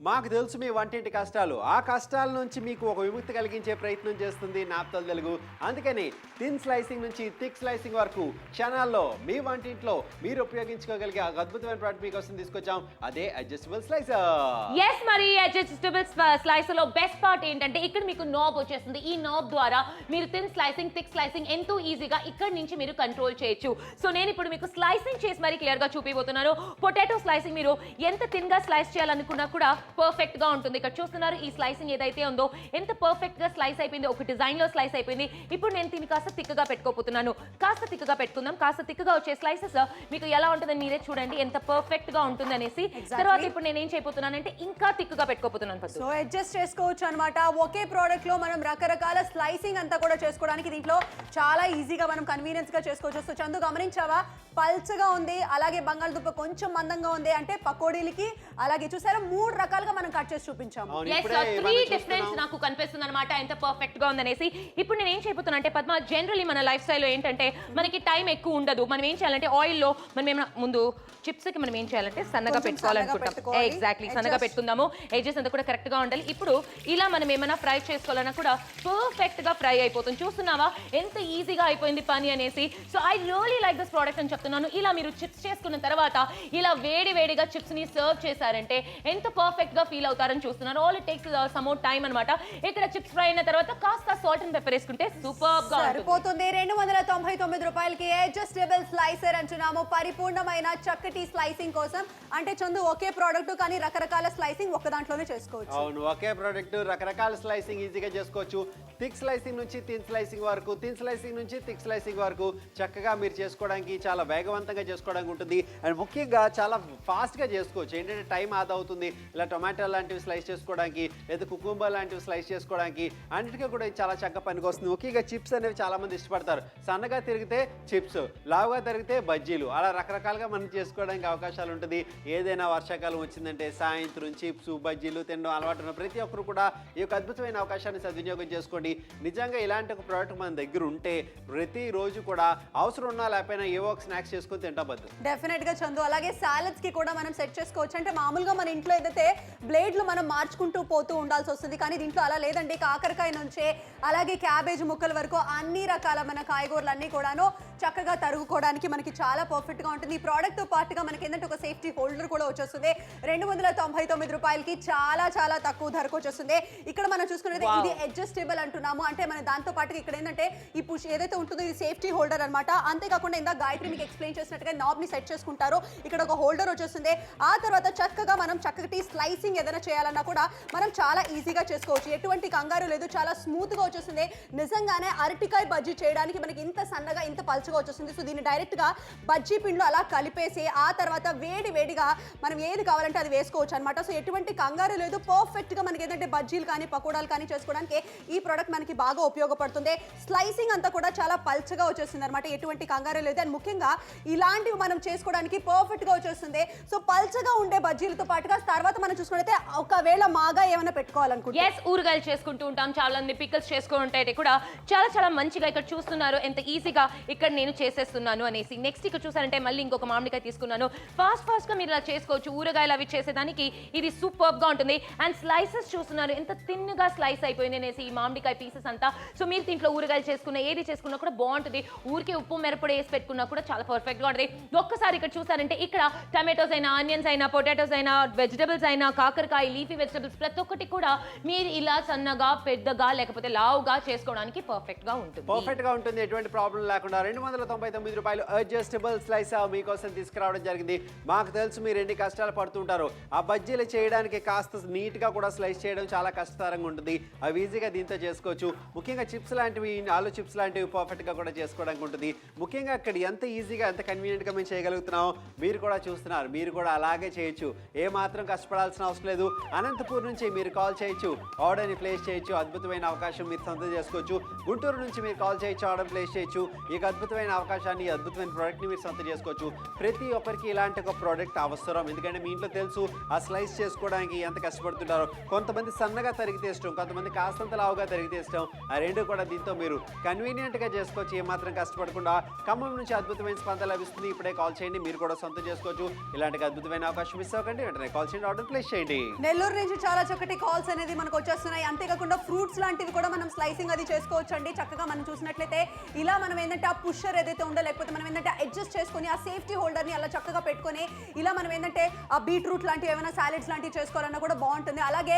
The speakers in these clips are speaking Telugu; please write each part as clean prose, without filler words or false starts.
మాకు తెలుసు మీ వంటింటి కష్టాలు. ఆ కష్టాల నుంచి మీకు ఒక విముక్తి కలిగించే ప్రయత్నం చేస్తుంది నాప్తోల్ తెలుగు. అందుకని థిన్ స్లైసింగ్ నుంచి థిక్ స్లైసింగ్ వరకు క్షణాల్లో మీ వంటింట్లో మీరు ఉపయోగించుకోగలిగే అద్భుతమైన ప్రోడక్ట్ మీకోసం తీసుకొచ్చాం. అదే అడ్జస్టబుల్ స్లైసర్. yes మరి అడ్జస్టబుల్ స్లైసర్ లో బెస్ట్ పార్ట్ ఏంటంటే ఇక్కడ మీకు నాబ్ వచ్చేస్తుంది. ఈ నాబ్ ద్వారా మీరు థిన్ స్లైసింగ్ థిక్ స్లైసింగ్ ఎంతో ఈజీగా ఇక్కడ నుంచి మీరు కంట్రోల్ చేయొచ్చు. సో నేను ఇప్పుడు మీకు స్లైసింగ్ చేసి మరి క్లియర్ గా చూపిపోతున్నాను. పొటాటో స్లైసింగ్ మీరు ఎంత థిన్ గా స్లైస్ చేయాలనుకున్నా కూడా పర్ఫెక్ట్ గా ఉంటుంది. ఇక్కడ చూస్తున్నారు ఈ స్లైసింగ్ ఏదైతే ఉందో ఎంత పర్ఫెక్ట్ గా స్లైస్ అయిపోయింది. ఒక డిజైన్ లో స్లైస్ అయిపోయింది. ఇప్పుడు నేను దీన్ని కాస్త థిక్ గా పెట్టుకోపోతున్నాను. కాస్త థిక్ గా పెట్టుకుందాం. కాస్త థిక్ గా వచ్చే స్లైసెస్ మీకు ఎలా ఉంటుందని మీరే చూడండి ఎంత పర్ఫెక్ట్ గా ఉంటుంది అనేసి. తర్వాత ఇప్పుడు నేను ఏం చేయబోతున్నానంటే ఇంకా థిక్ గా పెట్టుకోపోతున్నాను. సో అడ్జస్ట్ చేసుకోవచ్చు అన్నమాట. ఒకే ప్రోడక్ట్ లో మనం రకరకాల స్లైసింగ్ అంతా కూడా చేసుకోవడానికి దీంట్లో చాలా ఈజీగా మనం కన్వీనియన్స్ గా చేసుకోవచ్చు. సో చందు గమనించావా, పల్చగా ఉంది, అలాగే బంగాళదుంప కొంచెం మందంగా ఉంది. అంటే పకోడీలకి అలాగే చూసారా 3 రకాలుగా మనం కట్ చేసి చూపించాము. త్రీ డిఫరెన్స్ నాకు కనిపిస్తుంది అనమాట ఎంత పర్ఫెక్ట్ గా ఉందనేసి. ఇప్పుడు నేను ఏం చేయబోతున్నా అంటే పద్మ, జనరల్లీ మన లైఫ్ స్టైల్లో ఏంటంటే మనకి టైం ఎక్కువ ఉండదు. మనం ఏం చేయాలంటే ఆయిల్ లో మనం ముందు చిప్స్ కి మనం ఏం చేయాలంటే సన్నగా పెట్టుకోవాలనుకుంటాం. ఎగ్జాక్ట్లీ సన్నగా పెట్టుకుందాము. ఎడ్జెస్ అంతా కూడా కరెక్ట్ గా ఉండాలి. ఇప్పుడు ఇలా మనం ఏమైనా ఫ్రై చేసుకోవాలన్నా కూడా పర్ఫెక్ట్ గా ఫ్రై అయిపోతుంది. చూస్తున్నావా ఎంత ఈజీగా అయిపోయింది పని అనేసి. So I really like this product అని చెప్తున్నాను. ఇలా మీరు చిప్స్ చేసుకున్న తర్వాత ఇలా వేడిగా చిప్స్ ని సర్వ్ చేశారంటే ఎంత పర్ఫెక్ట్ గా ఫీల్ అవుతారని చూస్తున్నారు. All it takes some more time అన్నమాట. ఇక్కడ చిప్స్ ఫ్రై అయిన తర్వాత కాస్త సాల్ట్ అండ్ పెప్పర్ వేసుకుంటే సూపర్ గా సరిపోతుంది. 299 రూపాయలకి అడ్జస్టబుల్ స్లైసర్ అంటున్నాము. పరిపూర్ణమైన చక్కటి స్లైసింగ్ కోసం. అంటే చందు ఒకే ప్రోడక్ట్ కానీ రకరకాల స్లైసింగ్ ఒక దాంట్లోనే చేసుకోవచ్చు. అవును, ఒకే ప్రోడక్ట్ రకరకాల స్లైసింగ్ ఈజీగా చేసుకోవచ్చు. థిక్ స్లైసింగ్ నుంచి థిన్ స్లైసింగ్ వరకు, థిన్ స్లైసింగ్ నుంచి థిక్ స్లైసింగ్ వరకు చక్కగా మీరు చేసుకోవడానికి చాలా వేగవంతంగా చేసుకోవడానికి ఉంటుంది. అండ్ ముఖ్యంగా చాలా ఫాస్ట్గా చేసుకోవచ్చు. ఏంటంటే టైం ఆదా అవుతుంది. ఇలా టొమాటో లాంటివి స్లైస్ చేసుకోవడానికి లేదా కుకుంబర్ లాంటివి స్లైస్ చేసుకోవడానికి అన్నిటికీ కూడా చాలా చక్కగా పనికొస్తుంది. ముఖ్యంగా చిప్స్ అనేవి చాలా మంది ఇష్టపడతారు. సన్నగా తిరిగితే చిప్స్, లావుగా తిరిగితే బజ్జీలు, అలా రకరకాలుగా మనం చేసుకోవడానికి అవకాశాలు ఉంటుంది. ఏదైనా వర్షాకాలం వచ్చిందంటే సాయంత్రం చిప్స్ బజ్జీలు తినడం అలవాటు ఉన్న ప్రతి ఒక్కరు కూడా ఈ యొక్క అద్భుతమైన అవకాశాన్ని సద్వినియోగం చేసుకోండి. నిజంగా ఇలాంటి ఒక ప్రోడక్ట్ మన దగ్గర ఉంటే ప్రతిరోజు కూడా అవసరం ఉన్నా లేకపోయినా ఏవో ఒక స్నాక్స్ చేసుకొని తింటాం బద్దు. డెఫినెట్ గా చందు. అలాగే సాలడ్స్ కి కూడా మనం సెట్ చేసుకోవచ్చు. అంటే మామూలుగా మన ఇంట్లో ఏదైతే బ్లేడ్లు మనం మార్చుకుంటూ పోతూ ఉండాల్సి వస్తుంది, కానీ దీంట్లో అలా లేదండి. కాకరకాయ నుంచే అలాగే క్యాబేజ్ ముక్కల వరకు అన్ని రకాల మన కాయగూరలు అన్ని కూడాను చక్కగా తరుగుకోవడానికి మనకి చాలా పర్ఫెక్ట్ గా ఉంటుంది. ఈ ప్రోడక్ట్ తో పాటుగా మనకి ఏంటంటే ఒక సేఫ్టీ హోల్డర్ కూడా వచ్చేస్తుంది. 299 రూపాయలకి చాలా చాలా తక్కువ ధరకు వచ్చేస్తుంది. ఇక్కడ మనం చూసుకున్నది ఇది అడ్జస్టబుల్ అంటున్నాము. అంటే మన దాంతో పాటుగా ఇక్కడ ఏంటంటే ఈ పుష్ ఏదైతే ఉంటుందో ఇది సేఫ్టీ హోల్డర్ అనమాట. అంతేకాకుండా ఇందా గాయత్రి మీకు ఎక్స్ప్లెయిన్ చేసినట్టుగా నాబ్ ని సెట్ చేసుకుంటారు. ఇక్కడ ఒక హోల్డర్ వచ్చేస్తుంది. ఆ తర్వాత చక్కగా మనం చక్కటి స్లైసింగ్ ఏదైనా చేయాలన్నా కూడా మనం చాలా ఈజీగా చేసుకోవచ్చు. ఎటువంటి కంగారు లేదు, చాలా స్మూత్ గా వచ్చేస్తుంది. నిజంగానే అరటికాయ బజ్జీ చేయడానికి మనకి ఇంత సన్నగా ఇంత పల్చగా వచ్చేస్తుంది. సో దీన్ని డైరెక్ట్ గా బజ్జీ పిండిలో అలా కలిపేసి ఆ తర్వాత వేడిగా మనం ఏది కావాలంటే అది వేసుకోవచ్చు అనమాట. సో ఎటువంటి కంగారు లేదు. పర్ఫెక్ట్ గా మనకి ఏంటంటే బజ్జీలు కానీ పకోడాలు కానీ చేసుకోవడానికి ఈ ప్రోడక్ట్ మనకి బాగా ఉపయోగపడుతుంది. స్లైసింగ్ అంతా కూడా చాలా పల్చగా వచ్చేస్తుంది అనమాట. ఎటువంటి కంగారు లేదు. అండ్ ముఖ్యంగా ఇలాంటివి మనం చేసుకోవడానికి పర్ఫెక్ట్ గా వచ్చేస్తుంది. సో పల్చగా ఉండే బజ్జీలతో పాటుగా తర్వాత మనం చూసుకుంటే ఒకవేళ మాగా ఏమైనా పెట్టుకోవాలనుకుంటే ఊరగాయలు చేసుకుంటూ ఉంటాం, చాలా మంది పికల్స్ చేసుకుంటే కూడా చాలా మంచిగా ఇక్కడ చూస్తున్నారు ఎంత ఈజీగా ఇక్కడ నేను చేసేస్తున్నాను అనేసి. నెక్స్ట్ ఇక్కడ చూసారంటే మళ్ళీ ఇంకొక మామిడికాయ తీసుకున్నాను. ఫాస్ట్ గా మీరు ఇలా చేసుకోవచ్చు. ఊరగాయలు అవి చేసేదానికి ఇది సూపర్ గా ఉంటుంది. అండ్ స్లైసెస్ చూస్తున్నారు ఎంత థిన్ గా స్లైస్ అయిపోయింది అనేసి ఈ మామిడికాయ పీసెస్ అంతా. సో మీరు దీంట్లో ఊరగాయలు చేసుకున్న ఏది చేసుకున్నా కూడా బాగుంటుంది. ఊరికే ఉప్పు మిరపొడి వేసి పెట్టుకున్నా కూడా చాలా పర్ఫెక్ట్ గా ఉంటుంది. ఒక్కసారి ఇక్కడ చూసారంటే ఇక్కడ టమాటోస్ అయినా, ఆనియన్స్ అయినా, పొటాటోస్ అయినా, వెజిటబుల్స్ అయినా, కాకరకాయ, లీఫీ వెజిటబుల్స్ ప్రతి ఒక్కటి కూడా మీరు ఇలా సన్నగా పెద్దగా లేకపోతే లావుగా చేసుకోవడానికి పర్ఫెక్ట్ గా ఉంటుంది. ఎటువంటి ప్రాబ్లం లేకుండా 299 రూపాయలు అడ్జస్టబుల్ స్లైసర్ మీకోసం తీసుకురావడం జరిగింది. మాకు తెలుసు మీరు ఎన్ని కష్టాలు పడుతుంటారో. ఆ బజ్జీలు చేయడానికి కాస్త నీట్ గా కూడా స్లైస్ చేయడం చాలా కష్టతరంగా ఉంటుంది. అవి ఈజీగా దీంతో చేసుకోవచ్చు. ముఖ్యంగా చిప్స్ లాంటివి, ఆలు చిప్స్ లాంటివి పర్ఫెక్ట్ గా కూడా చేసుకోవడానికి ఉంటుంది. ముఖ్యంగా ఇక్కడ ఎంత ఈజీగా ఎంత కన్వీనియంట్ గా మేము చేయగలుగుతున్నాం మీరు కూడా చూస్తున్నారు. మీరు కూడా అలాగే చేయొచ్చు. ఏ మాత్రం కష్టపడాల్సిన అవసరం లేదు. అనంతపూర్ నుంచి మీరు కాల్ చేయొచ్చు, ఆర్డర్ని ప్లేస్ చేయొచ్చు. అద్భుతమైన అవకాశం మీరు సొంతం చేసుకోవచ్చు. గుంటూరు నుంచి మీరు కాల్ చేయొచ్చు, ఆర్డర్ ప్లేస్ చేయొచ్చు. ఈ అద్భుతమైన అవకాశాన్ని, అద్భుతమైన ప్రోడక్ట్ని మీరు సొంతం చేసుకోవచ్చు. ప్రతి ఒక్కరికి ఇలాంటి ఒక ప్రోడక్ట్ అవసరం. ఎందుకంటే మీ ఇంట్లో తెలుసు ఆ స్లైస్ చేసుకోవడానికి ఎంత కష్టపడుతుంటారో. కొంతమంది సన్నగా తరిగితే ఇష్టం, కొంతమంది కాస్తంత లావుగా తరిగితే ఇష్టం. ఆ రెండు కూడా దీంతో మీరు కన్వీనియంట్గా చేసుకోవచ్చు. ఏమాత్రం కష్టపడకుండా. ఖమ్మం నుంచి అద్భుతమైన స్పందన లభిస్తుంది. ఇప్పుడే కాల్ చేయండి, మీరు కూడా సొంతం చేసుకోవచ్చు. ఇలాంటి అద్భుతమైన అవకాశం మిస్ అవ్వకండి. వెంటనే కాల్ చేయండి, ఆర్డర్ ప్లేస్ చేయండి. చేయండి. నెల్లూరు నుంచి చాలా చక్కటి కాల్స్ అనేది మనకు వచ్చేస్తున్నాయి. అంతేకాకుండా ఫ్రూట్స్ లాంటివి కూడా మనం స్లైసింగ్ అది చేసుకోవచ్చు అండి. చక్కగా మనం చూసినట్లయితే ఇలా మనం ఏంటంటే ఆ పుషర్ ఏదైతే ఉందో, లేకపోతే మనం ఏంటంటే అడ్జస్ట్ చేసుకొని ఆ సేఫ్టీ హోల్డర్ ని అలా చక్కగా పెట్టుకొని ఇలా మనం ఏంటంటే ఆ బీట్రూట్ లాంటివి ఏమైనా సాలెడ్స్ లాంటివి చేసుకోవాలన్నా కూడా బాగుంటుంది. అలాగే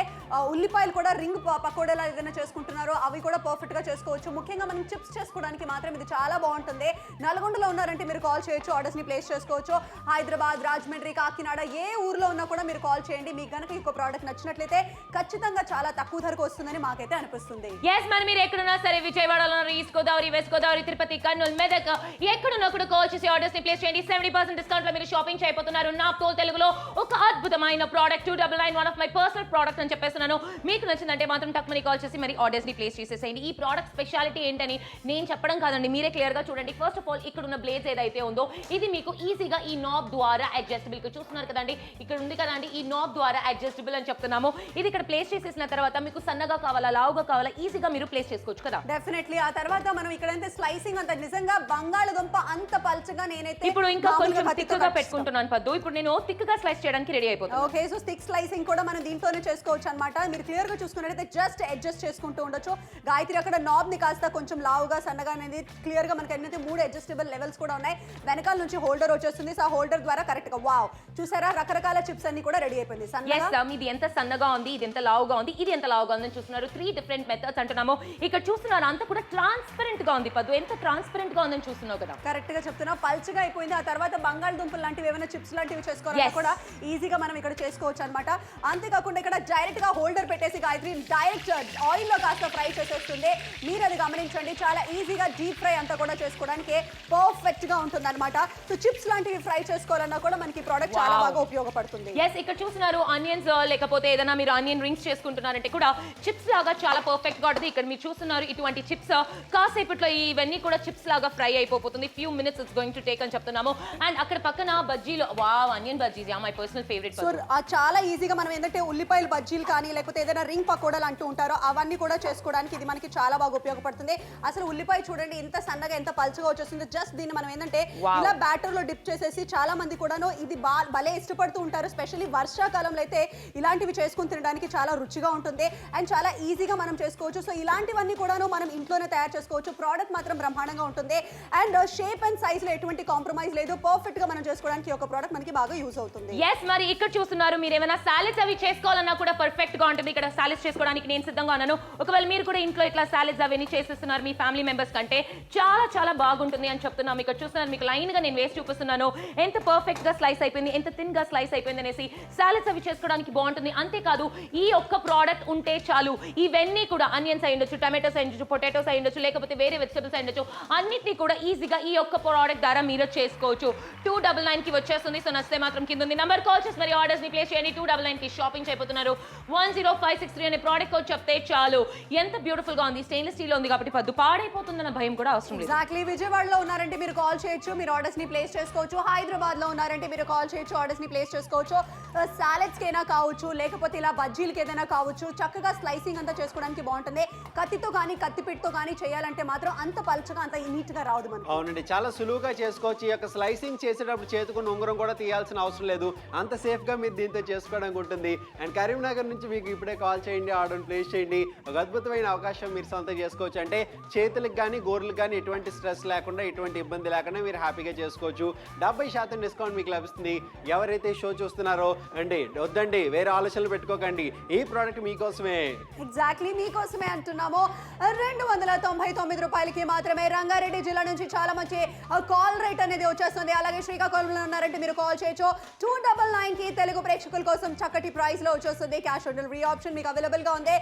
ఉల్లిపాయలు కూడా రింగ్ పకోడీలా ఏదైనా చేసుకుంటున్నారో అవి కూడా పర్ఫెక్ట్ గా చేసుకోవచ్చు. ముఖ్యంగా మనం చిప్స్ చేసుకోవడానికి మాత్రం ఇది చాలా బాగుంటుంది. నల్గొండలో ఉన్నారంటే మీరు కాల్ చేయొచ్చు, ఆర్డర్స్ ని ప్లేస్ చేసుకోవచ్చు. హైదరాబాద్, రాజమండ్రి, కాకినాడ ఏ ఊర్లో ఉన్నా కూడా మీరు కాల్ చేయండి. మీకు కనుక ఇంకో ప్రోడక్ట్ నచ్చినట్లయితే ఖచ్చితంగా చాలా తక్కువ ధరకు వస్తుందని మాకైతే అనిపిస్తుంది. ఎస్, మరి మీరు ఎక్కడున్నా సరే, విజయవాడలో, ఈస్ట్ గోదావరి, వెస్ట్ గోదావరి, తిరుపతి, కర్నూలు, మెదక్, ఎక్కడున్నా కూడా కాల్ చేసి ఆర్డర్స్ ని ప్లేస్ చేయండి. 70% డిస్కౌంట్ లో మీరు షాపింగ్ చేయబోతున్నారు. నా తోల్ తెలుగులో ఒక అద్భుతమైన product 299, one of my personal product అని చెప్పేస్తున్నాను. మీకు నచ్చిందంటే మాత్రం టక్మని కాల్ చేసి మరి ఆర్డర్స్ ని ప్లేస్ చేసేసేయండి. ఈ ప్రోడక్ట్ స్పెషాలిటీ ఏంటని నేను చెప్పడం కాదండి, మీరే క్లియర్ గా చూడండి. ఫస్ట్ ఆఫ్ ఆల్ ఇక్కడ ఉన్న బ్లేడ్స్ ఏదైతే ఉందో ఇది మీకు ఈజీగా ఈ నాబ్ ద్వారా అడ్జస్టబుల్ చూస్తున్నారు కదండి, ఇక్కడ ఉంది కదండి, ఈ నాబ్ ద్వారా అడ్జస్టబుల్ అని చెప్తున్నాము. ఇది ఇక్కడ ప్లేస్ చేసేసిన తర్వాత మీకు సన్నగా కావాలా, లావుగా కావాలా, ఈజీగా మీరు ప్లేస్ చేసుకోవచ్చు కదా. డెఫినెట్లీ. ఆ తర్వాత మనం ఇక్కడైతే స్లైసింగ్ అంత నిజంగా బంగాళదుంప అంత పల్చగా నేనైతే ఇప్పుడు ఇంకా కొంచెం థిక్గా పెట్టుకుంటున్నాను పద్దు. ఇప్పుడు నేను థిక్గా స్లైస్ చేయడానికి రెడీ అయిపోతాను. ఓకే, సో థిక్ స్లైసింగ్ కూడా మనం దీంట్లోనే చేసుకోవచ్చు అన్నమాట. మీరు క్లియర్ గా చూసుకున్నట్లయితే జస్ట్ అడ్జస్ట్ చేసుకుంటూ ఉండొచ్చు. గాయత్రి అక్కడ నాబ్ ని కాస్త కొంచెం లావుగా సన్నగా అనేది క్లియర్ గా మనకి ఏంటంటే 3 అడ్జస్టబుల్ లెవెల్స్ కూడా ఉన్నాయి. వెనకాల నుంచి హోల్డర్ వచ్చేస్తుంది. సో ఆ హోల్డర్ ద్వారా కరెక్ట్ గా వావ్ చూసారా, రకరకాల చిప్స్ అన్ని కూడా రెడీ అయిపోయింది. ఇది ఎంత సన్నగా ఉంది, ఇది ఎంత లావుగా ఉంది, ఇది ఎంత లావుగా ఉంది చూస్తున్నారు. 3 డిఫరెంట్ మెథడ్స్ అంటున్నాము. ఇక్కడ చూస్తున్నారు అంతా కూడా ట్రాన్స్పరెంట్ గా ఉంది పద్దు. ఎంత ట్రాన్స్పరెంట్ గా ఉందని చూస్తున్నావు కదా. కరెక్ట్ గా చెప్తున్నా, పల్చగా అయిపోయింది. ఆ తర్వాత బంగాళదుంపలు లాంటివి ఏమైనా చిప్స్ లాంటివి చేసుకోవాలన్నా కూడా ఈజీగా మనం ఇక్కడ చేసుకోవచ్చు అన్నమాట. అంతేకాకుండా ఇక్కడ డైరెక్ట్ గా హోల్డర్ పెట్టేసి గాయత్రి డైరెక్ట్ ఆయిల్ లో కాస్త ఫ్రై చేసేస్తుంది. మీరు అది గమనించండి, చాలా ఈజీగా డీప్ ఫ్రై అంతా కూడా చేసుకోవడానికి పర్ఫెక్ట్ గా ఉంటుంది అనమాట. సో చిప్స్ లాంటివి ఫ్రై చేసుకోవాలన్నా కూడా మనకి ప్రోడక్ట్ చాలా బాగా ఉపయోగపడుతుంది. ఎస్, ఇక్కడ చూస్తున్నారు ఆనియన్స్ లేకపోతే ఏదైనా మీరు ఆనియన్ రింగ్స్ చేసుకుంటున్నారంటే కూడా చిప్స్ లాగా చాలా పర్ఫెక్ట్ గా ఉంటుంది. ఇక్కడ మీరు చూస్తున్నారు ఇటువంటి చిప్స్ కాసేపట్లో ఇవన్నీ కూడా చిప్స్ లాగా ఫ్రై అయిపోతుంది. Few minutes it's going to take అని చెప్తున్నాము. అండ్ అక్కడ పక్కన బజ్జీలు, wow onion bajjis my personal favourite. So చాలా ఈజీగా మనం ఏంటంటే ఉల్లిపాయలు బజ్జీలు కానీ లేకపోతే ఏదైనా రింగ్ పకోడాలు అంటూ ఉంటారో అవన్నీ కూడా చేసుకోవడానికి ఇది మనకి చాలా బాగా ఉపయోగపడుతుంది. అసలు ఉల్లిపాయ చూడండి ఎంత సన్నగా ఎంత పల్చగా వచ్చేస్తుంది. జస్ట్ దీన్ని మనం ఏంటంటే ఇలా బ్యాటర్ లో డిప్ చేసేసి చాలా మంది కూడాను ఇది భలే ఇష్టపడుతూ ఉంటారు. స్పెషల్లీ వర్షాకాలంలో అయితే ఇలాంటివి చేసుకుని తినడానికి చాలా రుచిగా ఉంటుంది అండ్ చాలా ఈజీగా మనం చేసుకోవచ్చు. సో ఇలాంటివన్నీ కూడాను మనం ఇంట్లోనే తయారు చేసుకోవచ్చు. ప్రోడక్ట్ మాత్రం బ్రహ్మాండంగా ఉంటుంది అండ్ షేప్ అండ్ సైజ్ లో ఎటువంటి కాంప్రమైజ్ లేదు. పర్ఫెక్ట్ గా మనం చేసుకోవడానికి ఒక ప్రోడక్ట్ మనకి బాగా యూజ్ అవుతుంది. ఎస్, మరి ఇక్కడ చూస్తున్నారు మీరు ఏమైనా సాలెడ్స్ అవి చేసుకోవాలన్నా కూడా పర్ఫెక్ట్ గా ఉంటుంది. ఇక్కడ సాలెడ్స్ చేసుకోవడానికి నేను సిద్ధంగా ఉన్నాను. ఒకవేళ మీరు కూడా ఇంట్లో ఇట్లా సాలెడ్స్ అవన్నీ చేసేస్తున్నారు మీ ఫ్యామిలీ మెంబర్స్ కంటే చాలా చాలా బాగుంటుంది అని చెప్తున్నాను. ఇక్కడ చూస్తున్నారు మీకు లైన్ గా నేను వేసి చూపిస్తున్నాను ఎంత పర్ఫెక్ట్ గా స్లైస్ అయిపోయింది, ఎంత థిన్ గా స్లైస్ అయిపోయింది అనేసి. సాలెడ్స్ అవి చేసుకోవడానికి బాగుంటుంది. అంతేకాదు ఈ ఒక్క ప్రోడక్ట్ ఉంటే చాలు, ఇవన్నీ కూడా ఆనియన్స్ అయి ఉండొచ్చు, టమాటోస్ అయి ఉండొచ్చు, పొటాటోస్ అయి ఉండొచ్చు, లేకపోతే వేరే వెజిటబుల్స్ అయి ఉండొచ్చు, అన్నిటినీ కూడా ఈజీగా ఈ ఒక్క ప్రోడక్ట్ ద్వారా మీరు చేసుకోవచ్చు. 299 కి వచ్చేస్తుంది. సో నచ్చితే మాత్రం కింద ఉంది నంబర్ కాల్ చేసి మరి ఆర్డర్స్ ని ప్లేస్ చేయండి. 299 కి షాపింగ్ చేయబోతున్నారు. 10563 అనే ప్రోడక్ట్ కోడ్ చెప్తే చాలు. ఎంత బ్యూటిఫుల్ గా ఉంది, స్టెయిన్లెస్ స్టీల్ ఉంది కాబట్టి పద్దు పాడైపోతుందన్న భయం కూడా అవసరం లేదు. ఎగ్జాక్ట్లీ. విజయవాడలో ఉన్నారంటే మీరు కాల్ చేయొచ్చు, మీరు ఆర్డర్స్ ని ప్లేస్ చేసుకోవచ్చు. హైదరాబాద్ లో ఉన్నారంటే మీరు కాల్ చేయొచ్చు, ఆర్డర్స్ ని ప్లేస్ చేసుకోవచ్చు. సాలెడ్స్ కైనా కావచ్చు, లేకపోతే ఇలా బజ్జీలకి ఏదైనా కావచ్చు, చక్కగా స్లైసింగ్ అంతా చేసుకోవడానికి బాగుంటుంది. కత్తితో కానీ కత్తిపిట్తో కానీ చేయాలంటే మాత్రం అంత పల్చగా అంత నీట్ గా రాదు మనకి. అవునండి, చాలా సులువుగా చేసుకోవచ్చు. ఈ యొక్క స్లైసింగ్ చేసేటప్పుడు చేతుకున్న ఉంగరం కూడా తీయాల్సిన అవసరం లేదు. అంత సేఫ్ గా మీరు దీంతో చేసుకోవడానికి ఉంటుంది. అండ్ కరీంనగర్ నుంచి మీకు ఇప్పుడే కాల్ చేయండి, ఆర్డర్ ప్లేస్ చేయండి. ఒక అద్భుతమైన అవకాశం మీరు సొంతం చేసుకోవచ్చు. అంటే చేతులకు కానీ గోర్లకు కానీ ఎటువంటి స్ట్రెస్ లేకుండా ఎటువంటి ఇబ్బంది లేకుండా మీరు హ్యాపీగా చేసుకోవచ్చు. 70% డిస్కౌంట్ మీకు లభిస్తుంది. ఎవరైతే షో చూస్తున్నారో అండి వద్దండి, వేరే ఆలోచనలు పెట్టుకోకండి, ఈ ప్రోడక్ట్ మీకోసమే. ఎగ్జాక్ట్లీ మీకోసమే అంటున్నాము. 299 రూపాయలకి మాత్రమే. రంగారెడ్డి జిల్లా నుంచి చాలా మంచి కాల్ రేట్ అనేది వచ్చేస్తుంది. అలాగే శ్రీకాకుళంలో ఉన్నారంటే మీరు కాల్ చేయొచ్చు. 299 కి తెలుగు ప్రేక్షకుల కోసం చక్కటి ప్రైస్ లో వచ్చేస్తుంది. క్యాష్ ఆన్ డెలివరీ ఆప్షన్ మీకు అవైలబుల్ గా ఉంది.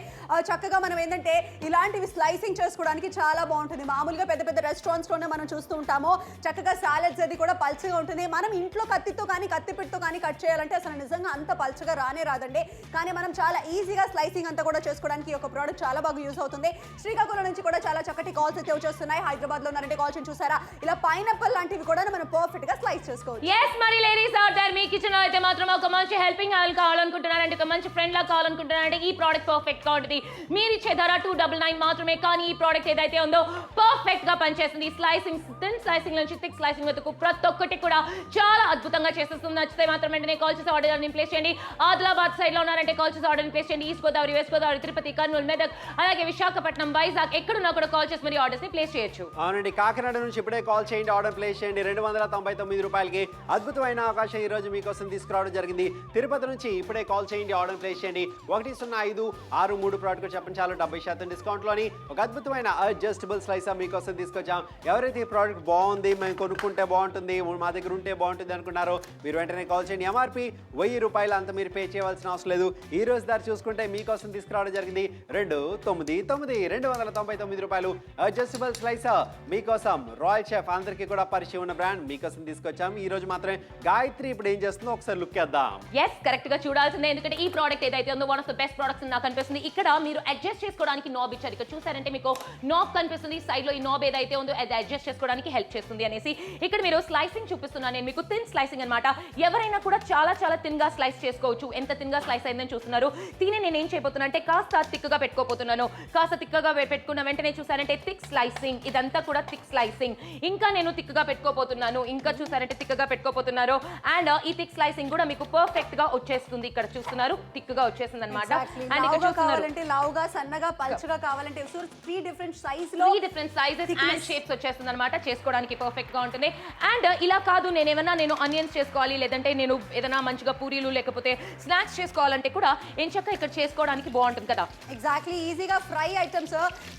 చక్కగా మనం ఏంటంటే ఇలాంటివి స్లైసింగ్ చేసుకోవడానికి చాలా బాగుంటుంది. మామూలుగా పెద్ద పెద్ద రెస్టారెంట్స్ లోనే మనం చూస్తూ ఉంటాము. చక్కగా సాలెడ్స్ అది కూడా పల్చగా ఉంటుంది. మనం ఇంట్లో కత్తితో కానీ కత్తిపిట్తో కానీ కట్ చేయాలంటే అసలు నిజంగా అంత పల్చగా రానే రాదండి. కానీ మనం చాలా ఈజీగా స్లైసింగ్ అంతా కూడా చేసుకోవడానికి ఒక ప్రోడక్ట్ చాలా బాగా యూజ్ అవుతుంది. శ్రీకాకుళం నుంచి కూడా చాలా చక్కటి కాల్స్ అయితే వచ్చేస్తున్నాయి. హైదరాబాద్ లో ఉన్నారంటే కాల్స్ చూసారా, ఇలా పైనాపిల్ లాంటివి కూడా మనం పర్ఫెక్ట్ గా స్లైస్ చేసుకోవచ్చు. ఎస్, మరి లేడీస్ అవుట్ దేర్ మీ కిచెన్ లో అయితే మాత్రం ఒక మంచి హెల్పింగ్ హ్యాండ్ కావాలనుకుంటున్నారంటే, ఒక మంచి ఫ్రెండ్ లా కావాలనుకుంటున్నారంటే ఈ ప్రోడక్ట్ పర్ఫెక్ట్ గా ఉంటుంది. మీరు ఇచ్చే ధర 299 మాత్రమే. కానీ ఈ ప్రోడక్ట్ ఏదైతే ఉందో పర్ఫెక్ట్ గా పనిచేస్తుంది. స్లైసింగ్, థిన్ స్లైసింగ్ నుంచి థిక్ స్లైసింగ్ వరకు ప్రతి ఒక్కటి కూడా చాలా అద్భుతంగా చేసేస్తుంది. నచ్చితే మాత్రం వెంటనే కాల్ చేసి ఆర్డర్ ప్లేస్ చేయండి. ఆదిలాబాద్ సైడ్ లో ఉన్నారంటే కాల్ చేసి ఆర్డర్ ప్లేస్ చేయండి. ఈస్ట్ గోదావరి, వెస్ట్ గోదావరి, తిరుపతి, కర్నూలు, మెదక్, అలాగే విశాఖపట్నం, వైజాగ్ ఎక్కడున్నా కూడా కాల్ చేసి మరి ఆర్డర్స్ ని ప్లేస్ చేయొచ్చు. అవునండి, కాకినాడ నుంచి ఇప్పుడే కాల్ చేయండి, ఆర్డర్ ప్లేస్ చేయండి. 299 రూపాయలకి అద్భుతమైన అవకాశం ఈ రోజు మీకోసం తీసుకురావడం జరిగింది. తిరుపతి నుంచి ఇప్పుడే కాల్ చేయండి, ఆర్డర్ ప్లేస్ చేయండి. 1056 ప్రోడక్ట్ చెప్పండి చాలు 70% డిస్కౌంట్ లోని ఒక అద్భుతమైన అడ్జస్టబుల్ స్లైస్ మీకోసం తీసుకొచ్చాం. ఎవరైతే ఈ ప్రోడక్ట్ బాగుంది, మేము కొనుక్కుంటే బాగుంటుంది, మా దగ్గర ఉంటే బాగుంటుంది అనుకున్నారో మీరు వెంటనే కాల్ చేయండి. ఎంఆర్పి 1000 రూపాయలు, అంత మీరు పే చేయవలసిన అవసరం లేదు. ఈ రోజు ధర చూసుకుంటే మీకోసం తీసుకురావడం జరిగింది 299 రూపాయలు అడ్జస్టబుల్ స్లైస్ మీకోసం. రాయల్ చెఫ్ అందరికీ కూడా పరిచయం ఉన్న బ్రాండ్ మీకోసం తీసుకొచ్చాం. ఈ రోజు మాత్రమే గాయత్రి ఇప్పుడు ఏం చేస్తుందో ఒకసారి లుక్ చేద్దాం. ఎస్, కరెక్ట్ గా చూడాల్సిందే, ఎందుకంటే ఈ ప్రోడక్ట్ ఏదైతే ఉందో one of the best products నాకు అనిపిస్తుంది. ఇక్కడ మీరు అడ్జస్ట్ చేసుకోవడానికి నాబ్ ఇచ్చారు. ఇక్కడ చూసారంటే మీకు నాబ్ కనిపిస్తుంది, సైడ్ లో ఈ నాబ్ ఏదైతే ఉందో అది అడ్జస్ట్ చేసుకోవడానికి హెల్ప్ చేస్తుంది అనేసి. ఇక్కడ మీరు స్లైసింగ్ చూపిస్తున్నాను నేను మీకు, థిన్ స్లైసింగ్ అన్నమాట. ఎవరైనా కూడా చాలా చాలా థిన్ గా స్లైస్ చేసుకోవచ్చు. ఎంత థిన్ గా స్లైస్ అయిందని చూస్తున్నారు. దీన్ని నేను ఏం చేయబోతున్నా అంటే కాస్త థిక్ గా పెట్టుకోబోతున్నాను. కాస్త థిక్ గా పెట్టుకున్న వెంటనే చూసారంటే థిక్ స్లైసింగ్, ఇదంతా కూడా థిక్ స్లైసింగ్. ఇంకా నేను థిక్ గా పెట్టుకోబోతున్నాను, ఇంకా చూసారంటే థిక్ గా పెట్టుకోబోతున్నారు. అండ్ ఈ థిక్ స్లైసింగ్ కూడా మీకు పర్ఫెక్ట్ గా వచ్చేస్తుంది. ఇక్కడ చూస్తున్నారు థిక్ గా వచ్చేసింది అనమాట. అండ్ ఇక్కడ కావాలంటే లావుగా, సన్నగా, పల్చగా కావాలంటే 3 డిఫరెంట్ సైజ్ లో 3 డిఫరెంట్ సైజెస్ అండ్ షేప్స్ వచ్చేస్తుంది అనమాట. చేసుకోవడానికి పర్ఫెక్ట్ గా ఉంటుంది. అండ్ ఇలా కాదు నేను ఆనియన్స్ చేసుకోవాలి, లేదంటే నేను ఏదైనా మంచిగా పూరీలు లేకపోతే స్నాక్స్ చేసుకోవాలంటే కూడా ఎంచక్క ఇక్కడ చేసుకోవడానికి బాగుంటుంది కదా. ఎగ్జాక్ట్లీ, ఈజీగా ఫ్రై ఐటమ్స్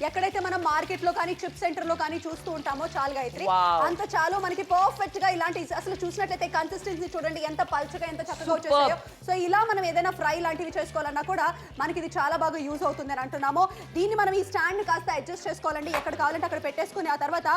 ఎక్కడైతే మనం మార్కెట్ లో కానీ చిప్ సెంటర్ లో కానీ చూస్తూ ఉంటామో చాలు గాయత్రి, అంత చాలు మనకి పర్ఫెక్ట్ గా ఇలాంటి అసలు చూసినట్లయితే కన్సిస్టెన్సీ చూడండి ఎంత పల్చగా ఎంత చక్కగా వచ్చేసాయో. సో ఇలా మనం ఏదైనా ఫ్రై లాంటివి చేసుకోవాలన్నా కూడా మనకి ఇది చాలా బాగా యూజ్ అవుతుంది అని అంటున్నాము. దీన్ని మనం ఈ స్టాండ్ కాస్త అడ్జస్ట్ చేసుకోవాలండి, ఎక్కడ కావాలంటే అక్కడ పెట్టేసుకుని ఆ తర్వాత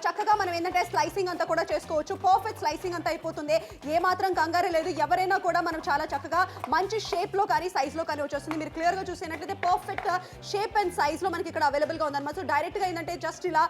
చక్కగా మనం ఏంటంటే స్లైసింగ్ అంతా కూడా చేసుకోవచ్చు. పర్ఫెక్ట్ స్లైసింగ్ అంతా అయిపోతుంది, ఏ మాత్రం కంగారే లేదు. ఎవరైనా కూడా మనం చాలా చక్కగా మంచి షేప్ లో కానీ సైజ్ లో కానీ వచ్చేస్తుంది. మీరు క్లియర్ గా చూసినట్లయితే పర్ఫెక్ట్ షేప్ అండ్ సైజ్ లో మనకి ఇక్కడ అవైలబుల్ గా ఉందన్నమాట. సో డైరెక్ట్ గా ఏంటంటే జస్ట్ ఇలా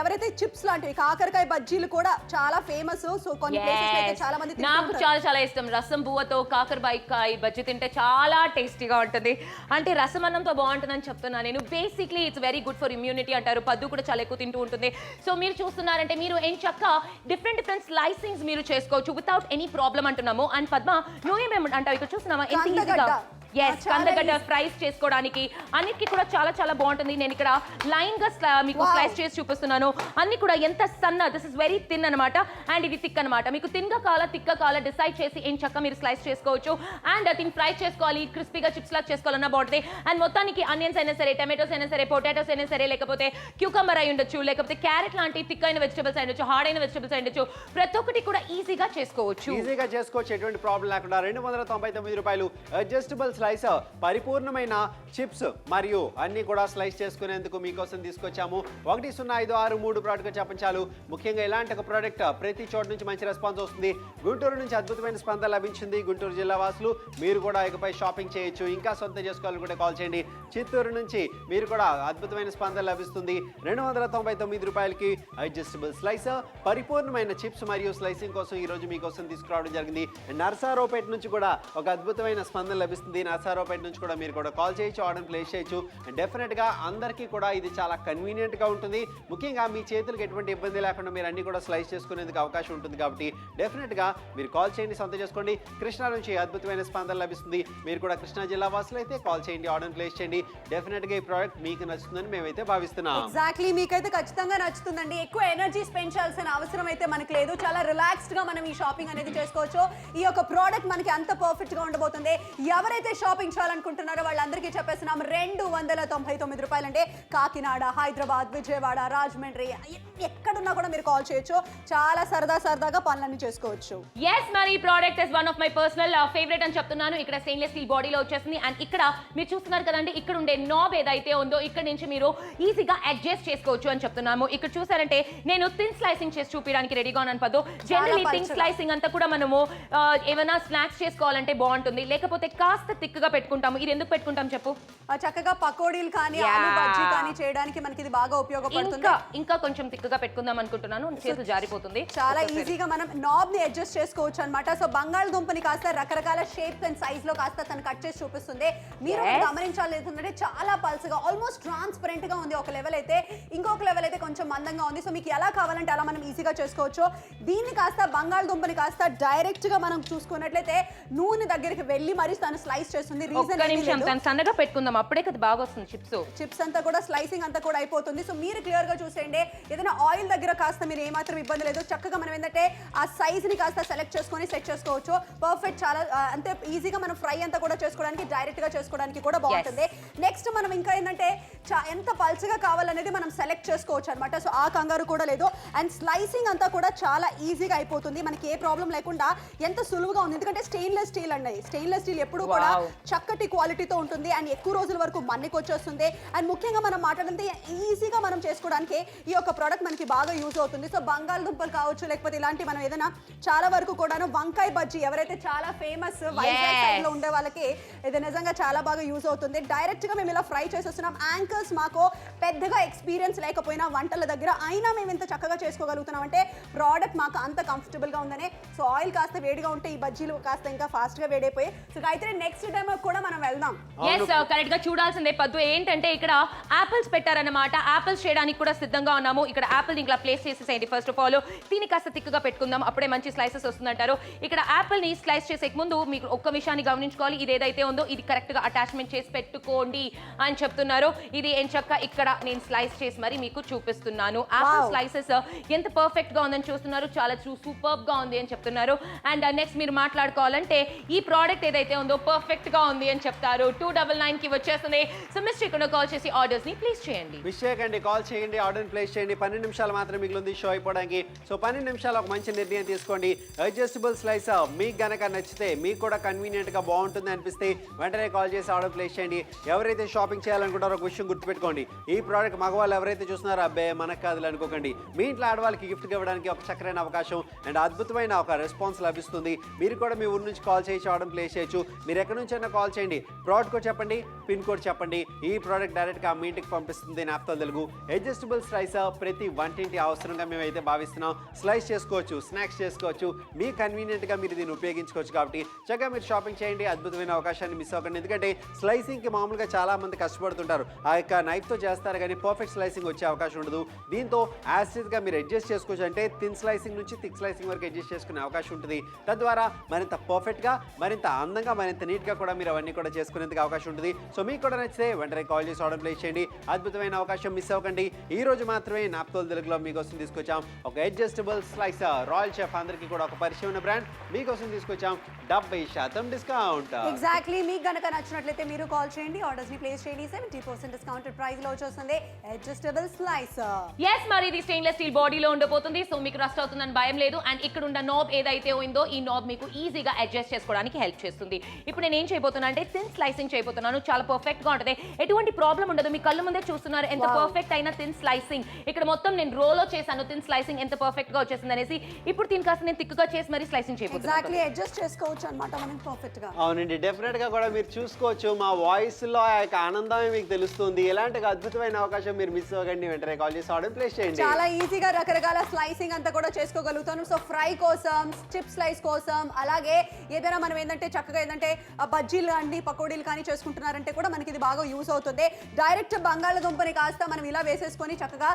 ఎవరైతే చిప్స్ లాంటివి కాకరకాయ బజ్జీలు కూడా చాలా ఫేమస్. సో కొన్ని ప్లేసెస్ అయితే చాలా మంది నాకు చాలా చాలా ఇష్టం. రసం పువ్వుతో కాకరకాయ బజ్జీ తింటే చాలా టేస్టీగా ఉంటుంది. అంటే రసం అన్నంతో బాగుంటుందని చెప్తున్నాను నేను. Basically it's very good for immunity అంటారు. పద్దు కూడా చాలా ఎక్కువ తింటూ ఉంటుంది. సో మీరు చూస్తున్నారంటే మీరు ఎంచక్క డిఫరెంట్ స్లైసింగ్స్ మీరు చేసుకోవచ్చు వితౌట్ ఎనీ ప్రాబ్లం అంటున్నాము. అండ్ పద్మ నువ్వేమేమి అంటావు ఇక్కడ చూస్తున్నావా ఎంత ఈజీగా. ఎస్, కందగడ్డ ఫ్రైస్ చేసుకోవడానికి అన్నిటికీ కూడా చాలా చాలా బాగుంటుంది. నేను ఇక్కడ లైన్ గా మీకు స్లైస్ చేసి చూపిస్తున్నాను. అన్ని కూడా ఎంత సన్న, దిస్ ఇస్ వెరీ థిన్ అనమాట. అండ్ ఇది థిక్ అనమాట. మీకు థిన్ గా కావాలా థిక్ గా కావాలా డిసైడ్ చేసి ఏం చక్క మీరు స్లైస్ చేసుకోవచ్చు. అండ్ దీన్ని ఫ్రై చేసుకోవాలి, క్రిస్పీగా చిప్స్ లాగా చేసుకోవాలన్నా బాగుంటుంది. అండ్ మొత్తానికి ఆనియన్స్ అయినా సరే, టమాటోస్ అయినా సరే, పొటాటోస్ అయినా సరే, లేకపోతే క్యూకంబర్ అయి ఉండొచ్చు, లేకపోతే క్యారెట్ లాంటి థిక్ అయిన వెజిటబుల్స్ అయి ఉండొచ్చు, హార్డ్ అయిన వెజిటబుల్స్ అయి ఉండొచ్చు. ప్రతి ఒక్కటి కూడా ఈజీగా చేసుకోవచ్చు. ఎటువంటి ప్రాబ్లం లేకుండా 299 రూపాయలు అడ్జస్టబుల్ స్లైస్ పరిపూర్ణమైన చిప్స్ మరియు అన్ని కూడా స్లైస్ చేసుకునేందుకు మీకోసం తీసుకొచ్చాము. 1056 ప్రోడక్ట్ చెప్పంచాలు. ముఖ్యంగా ఇలాంటి ఒక ప్రోడక్ట్ ప్రతి చోట నుంచి మంచి రెస్పాన్స్ వస్తుంది. గుంటూరు నుంచి అద్భుతమైన స్పందన లభించింది. గుంటూరు జిల్లా వాసులు మీరు కూడా ఇకపై షాపింగ్ చేయొచ్చు. ఇంకా సొంతం చేసుకోవాలనుకుంటే కాల్ చేయండి. చిత్తూరు నుంచి మీరు కూడా అద్భుతమైన స్పందన లభిస్తుంది. 299 రూపాయలకి అడ్జస్టబుల్ స్లైస్ పరిపూర్ణమైన చిప్స్ మరియు స్లైసింగ్ కోసం ఈ రోజు మీకోసం తీసుకురావడం జరిగింది. నర్సారావుపేట నుంచి కూడా ఒక అద్భుతమైన స్పందన లభిస్తుంది. నర్సారావుపేట నుంచి కూడా మీరు కూడా కాల్ చేయొచ్చు, ఆర్డర్ ప్లేస్ చేయొచ్చు. డెఫినెట్ గా అందరికీ కూడా ఇది చాలా కన్వీనియంట్ గా ఉంటుంది. ముఖ్యంగా మీ చేతులకు ఎటువంటి ఇబ్బంది లేకుండా మీరు అన్ని కూడా స్లైస్ చేసుకునేందుకు అవకాశం ఉంటుంది. కాబట్టి డెఫినెట్ గా మీరు కాల్ చేయండి, సొంతం చేసుకోండి. కృష్ణా నుంచి అద్భుతమైన స్పందన లభిస్తుంది. మీరు కూడా కృష్ణా జిల్లా వాసులు అయితే కాల్ చేయండి, ఆర్డర్ ప్లేస్ చేయండి. డెఫినెట్ గా ఈ ప్రోడక్ట్ మీకు నచ్చుతుందని మేమైతే భావిస్తున్నాం. ఎగ్జాక్ట్లీ, మీకైతే ఖచ్చితంగా నచ్చుతుందండి. ఎక్కువ ఎనర్జీ స్పెండ్ చేయాల్సిన అవసరం అయితే మనకు లేదు. చాలా రిలాక్స్డ్ గా మనం ఈ షాపింగ్ అనేది చేసుకోవచ్చు. ఈ యొక్క ప్రోడక్ట్ మనకి అంత పర్ఫెక్ట్ గా ఉండబోతుంది. ఎవరైతే షాపింగ్ చేయాలనుకుంటున్నారో వాళ్ళందరికీ చెప్పేస్తున్నాం 299 రూపాయలు అంటే కాకినాడ, హైదరాబాద్, విజయవాడ, రాజమండ్రి ఎక్కడున్నా కూడా మీరు కాల్ చేయొచ్చు. చాలా సరదాగా పనులన్నీ చేసుకోవచ్చు. ఎస్, మరి ఈ product is one of my personal favourite అని చెప్తున్నాను. ఇక్కడ స్టెయిన్లెస్ స్టీల్ బాడీలో వచ్చేసింది. అండ్ ఇక్కడ మీరు చూస్తున్నారు కదండి, ఇక్కడ ఉండే నాబ్ ఏదైతే ఉందో ఇక్కడ నుంచి మీరు ఈజీగా అడ్జస్ట్ చేసుకోవచ్చు అని చెప్తున్నాము. ఇక్కడ చూసారంటే నేను థిన్ స్లైసింగ్ చేసి చూపించడానికి రెడీగా ఉన్నాను పదో. జనరల్లీ థిన్ స్లైసింగ్ అంతా కూడా మనము ఏమైనా స్నాక్స్ చేసుకోవాలంటే బాగుంటుంది, లేకపోతే కాస్త థిక్ థిక్ గా పెట్టుకుంటాము. ఇది ఎందుకు పెట్టుకుంటాం చెప్పు? చక్కగా పకోడీలు కానీ ఆలు బజ్జీ కానీ చేయడానికి మనకి ఇది బాగా ఉపయోగపడుతుంది. ఇంకా కొంచెం థిక్ గా పెట్టుకుందాం అనుకుంటున్నాను, చేతులు జారిపోతుంది. చాలా ఈజీగా మనం నాబ్ ని అడ్జస్ట్ చేసుకోవచ్చు అన్నమాట. సో బంగాళదుంపని కాస్త రకరకాల షేప్స్ అండ్ సైజ్ లో కాస్త తను కట్ చేసి చూపిస్తుంది. మీరు గమనించాలి ఏంటంటే చాలా పల్సగా ఆల్మోస్ట్ ట్రాన్స్పరెంట్ గా ఉంది ఒక లెవెల్ అయితే, ఇంకొక లెవెల్ అయితే కొంచెం మందంగా ఉంది. సో మీకు ఎలా కావాలంటే అలా మనం ఈజీగా చేసుకోవచ్చు. దీన్ని కాస్త బంగాళదుంపని కాస్త డైరెక్ట్ గా మనం చూసుకున్నట్లయితే నూనె దగ్గరికి వెళ్ళి మరి తను స్లైస్ చేస్తుంది. రీజన్ తను సన్నగా పెట్టుకుందాం, అప్పుడే కదా బాగా వస్తుంది చిప్స్ అంతా కూడా స్లైసింగ్ అంతా కూడా అయిపోతుంది. సో మీరు క్లియర్ గా చూసేయండి. ఏదైనా ఆయిల్ దగ్గర కాస్త మీరు ఏమాత్రం ఇబ్బంది లేదు. చక్కగా మనం ఏంటంటే ఆ సైజ్ ని కాస్త సెలెక్ట్ చేసుకొని సెట్ చేసుకోవచ్చు. పర్ఫెక్ట్, చాలా అంతే ఈజీగా మనం ఫ్రై అంతా కూడా చేసుకోవడానికి, డైరెక్ట్ గా చేసుకోవడానికి కూడా బాగుంటుంది. నెక్స్ట్ మనం ఇంకా ఏంటంటే ఎంత పల్చగా కావాలనేది మనం సెలెక్ట్ చేసుకోవచ్చు అనమాట. సో ఆ కంగారు కూడా లేదు. అండ్ స్లైసింగ్ అంతా కూడా చాలా ఈజీగా అయిపోతుంది. మనకి ఏ ప్రాబ్లం లేకుండా ఎంత సులువుగా ఉంది. ఎందుకంటే స్టెయిన్లెస్ స్టీల్ అండి. స్టెయిన్లెస్ స్టీల్ ఎప్పుడు కూడా చక్కటి క్వాలిటీతో ఉంటుంది అండ్ ఎక్కువ రోజుల వరకు మన్నికి వచ్చేస్తుంది. అండ్ ముఖ్యంగా మనం మాట్లాడితే ఈజీగా మనం చేసుకోవడానికి ఈ యొక్క ప్రోడక్ట్ మనకి బాగా యూజ్ అవుతుంది. సో బంగాళదుంపలు కావచ్చు, లేకపోతే ఇలాంటి మనం ఏదైనా చాలా వరకు కూడాను వంకాయ బజ్జీ ఎవరైతే చాలా ఫేమస్ వైజాగ్ సైడ్ లో ఉండే వాళ్ళకి ఇది నిజంగా చాలా బాగా యూజ్ అవుతుంది. డైరెక్ట్ గా మేము ఇలా ఫ్రై చేసేస్తున్నాం. యాంకర్స్ మాకు పెద్దగా ఎక్స్పీరియన్స్ లేకపోయినా వంటల దగ్గర, అయినా మేము ఇంత చక్కగా చేసుకోగలుగుతున్నాం అంటే ప్రోడక్ట్ మాకు అంత కంఫర్టబుల్ గా ఉందనే. సో ఆయిల్ కాస్త వేడిగా ఉంటే ఈ బజ్జీలు కాస్త ఇంకా ఫాస్ట్ గా వేడైపోయి. సో అయితే నెక్స్ట్ టైం కూడా మనం వెళ్దాం. కరెక్ట్ గా చూడాల్సిందే పద్దు. ఏంటంటే ఇక్కడ ఆపిల్స్ పెట్టారన్నమాట. ఆపిల్స్ చేయడానికి కూడా సిద్ధంగా ఉన్నాము. ఇక్కడ ఆపిల్ ఇంకా ప్లేస్ చేసేసేయండి. ఫస్ట్ ఆఫ్ ఆల్ దీన్ని కాస్త థిక్గా పెట్టుకుందాం, అప్పుడే మంచి స్లైసెస్ వస్తుందంటారు. ఇక్కడ ఆపిల్ ని స్లైస్ చేసే ముందు మీకు ఒక్క విషయాన్ని గమనించుకోవాలి. ఇది ఏదైతే ఉందో ఇది కరెక్ట్ గా అటాచ్మెంట్ చేసి పెట్టుకోండి అని చెప్తున్నారు. ఇది ఎంచక్క ఇక్కడ నేను స్లైస్ చేసి మరి మీకు చూపిస్తున్నాను. ఆపిల్ స్లైసెస్ ఎంత పర్ఫెక్ట్ గా ఉందని చూస్తున్నారు. చాలా సూపర్బ్ గా ఉంది అని చెప్తున్నారు. అండ్ నెక్స్ట్ మీరు మాట్లాడుకోవాలంటే ఈ ప్రోడక్ట్ ఏదైతే ఉందో పర్ఫెక్ట్ గా ఉంది అని చెప్తారు. 299 కి వచ్చేస్తుంది. సో మిస్ చేయకుండా కాల్ చేసి ఆర్డర్స్ ని ప్లేస్ చేయండి. మిస్ చేయకండి, కాల్ చేయండి, ఆర్డర్ ప్లేస్ చేయండి. 12 నిమిషాలు మాత్రమే మిగిలింది షో అయిపోవడానికి. సో 12 నిమిషాలు ఒక మంచి నిర్ణయం తీసుకోండి. అడ్జస్టబుల్ స్లైస్ మీకు గనక నచ్చితే, మీకు కూడా కన్వీనియంట్ గా బాగుంటుంది అనిపిస్తే వెంటనే కాల్ చేసి ఆర్డర్ ప్లేస్ చేయండి. ఎవరైతే షాపింగ్ చేయాలనుకుంటారో ఒక విషయం గుర్తుపెట్టుకోండి. ఈ ప్రోడక్ట్ మగవాళ్ళు ఎవరైతే చూస్తున్నారో అబ్బే మనకు కాదు అనుకోకండి. మీ ఇంట్లో ఆడవాళ్ళకి గిఫ్ట్ ఇవ్వడానికి ఒక చక్కరైన అవకాశం అండ్ అద్భుతమైన ఒక రెస్పాన్స్ లభిస్తుంది. మీరు కూడా మీ ఊరి నుంచి కాల్ చేసి ఆర్డర్ ప్లేస్ చేయొచ్చు. మీరు ఎక్కడి నుంచైనా కాల్ చేయండి. ప్రోడక్ట్ కోడ్ చెప్పండి, పిన్ కోడ్ చెప్పండి. ఈ ప్రోడక్ట్ డైరెక్ట్ గా మీ ఇంటికి పంపిస్తుంది నాప్తో తెలుగు. అడ్జస్టబుల్ స్లైస్ ప్రతి వంటింటి అవసరంగా మేమైతే భావిస్తున్నాం. స్లైస్ చేసుకోవచ్చు, స్నాక్స్ చేసుకోవచ్చు, మీ కన్వీనియంట్ గా మీరు దీన్ని ఉపయోగించుకోవచ్చు. కాబట్టి చక్కగా మీరు షాపింగ్ చేయండి. అద్భుతమైన అవకాశాన్ని మిస్ అవ్వకండి. ఎందుకంటే స్లైసింగ్ కి మామూలుగా చాలా మంది కష్టపడుతుంటారు. ఆ యొక్క నైఫ్ తో చేస్తారు కానీ పర్ఫెక్ట్ స్లైసింగ్ వచ్చే అవకాశం ఉండదు. దీంతో యాసిడ్ గా మీరు అడ్జస్ట్ చేసుకోవచ్చు. అంటే థిన్ స్లైసింగ్ నుంచి థిక్ స్లైసింగ్ వరకు అడ్జస్ట్ చేసుకునే అవకాశం ఉంటుంది. తద్వారా మరింత పర్ఫెక్ట్ గా, మరింత అందంగా, మరింత నీట్ గా కూడా మీరు అవన్నీ కూడా చేసుకునేందుకు అవకాశం ఉంటుంది. సో మీకు కూడా నచ్చితే వెంటనే కాల్ చేసి ఆర్డర్ ప్లేస్ చేయండి. అద్భుతమైన అవకాశం మిస్ అవ్వకండి. ఈ రోజు మాత్రమే నాప్తోల్ తెలుగులో మీకోసం తీసుకొచ్చాం ఒక అడ్జస్టబుల్ స్లైసర్. రాయల్ చెఫ్ అందరికీ కూడా ఒక పరిచయం ఉన్న బ్రాండ్ మీకోసం తీసుకొచ్చాం 70% డిస్కౌంట్. ఎగ్జాక్ట్లీ. మీకు గనక నచ్చినట్లయితే మీరు కాల్ చేయండి, ఆర్డర్స్ ని ప్లేస్ చేయండి. 70% డిస్కౌంటెడ్ ప్రైస్ లో వచ్చేస్తుంది అడ్జస్టబుల్ స్లైసర్. yes మరి ఇది స్టెయిన్లెస్ స్టీల్ బాడీలో ఉండబోతుంది. సో మీకు రస్ట్ అవుతుందని భయం లేదు. అండ్ ఇక్కడ ఉన్న నాబ్ ఏదైతే ఉందో ఈ నాబ్ మీకు ఈజీగా అడ్జస్ట్ చేసుకోవడానికి హెల్ప్ చేస్తుంది. ఇప్పుడు నేను ఏం చేయబోతున్నా అంటే థిన్ స్లైసింగ్ చేయబోతున్నాను. చాలా పర్ఫెక్ట్ గా ఉంటుంది, ఎటువంటి ప్రాబ్లం ఉండదు. మీ కళ్ళు ముందే చూస్తున్నారు ఎంత పర్ఫెక్ట్ అయిన థిన్ స్లైసింగ్. ఇక్కడ మొత్తం నేను రోలో చేశాను థిన్ స్లైసింగ్ ఎంత పర్ఫెక్ట్ గా వచ్చేసింది అనేసి. ఇప్పుడు దీని కాస్త నేను థిక్ గా చేసి మరి స్లైసింగ్ చేయబోతున్నాను. ఎగ్జాక్ట్లీ అడ్జస్ట్ చేసుకోవచ్చు అన్నమాట మనం పర్ఫెక్ట్ గా. అవునండి, డెఫినెట్ గా కూడా మీరు చూసుకోవచ్చు. మా వాయిస్ లో ఆ యొక్క ఆనందమే మీకు తెలుస్తుంది. ఎలాంటి అద్భుతమైన అవకాశం మీరు మిస్ అవ్వకండి. వెంటనే కాల్ చేసి ఆర్డర్ ప్లేస్ చేయండి. చాలా ఈజీగా రకరకాల స్లైసింగ్ అంతా కూడా చేసుకోగలుగుతాను. సో ఫ్రై కోసం, చిప్ స్లైస్ కోసం, అలాగే ఏదైనా మనం ఏంటంటే చక్కగా ఏంటంటే బజ్జీలు కానీ పకోడీలు కానీ చేసుకుంటున్నారంటే కూడా మనకి ఇది బాగా యూస్ అవుతుంది. డైరెక్ట్ బంగాళదుంపని కాస్త మనం ఇలా వేసేసుకొని చక్కగా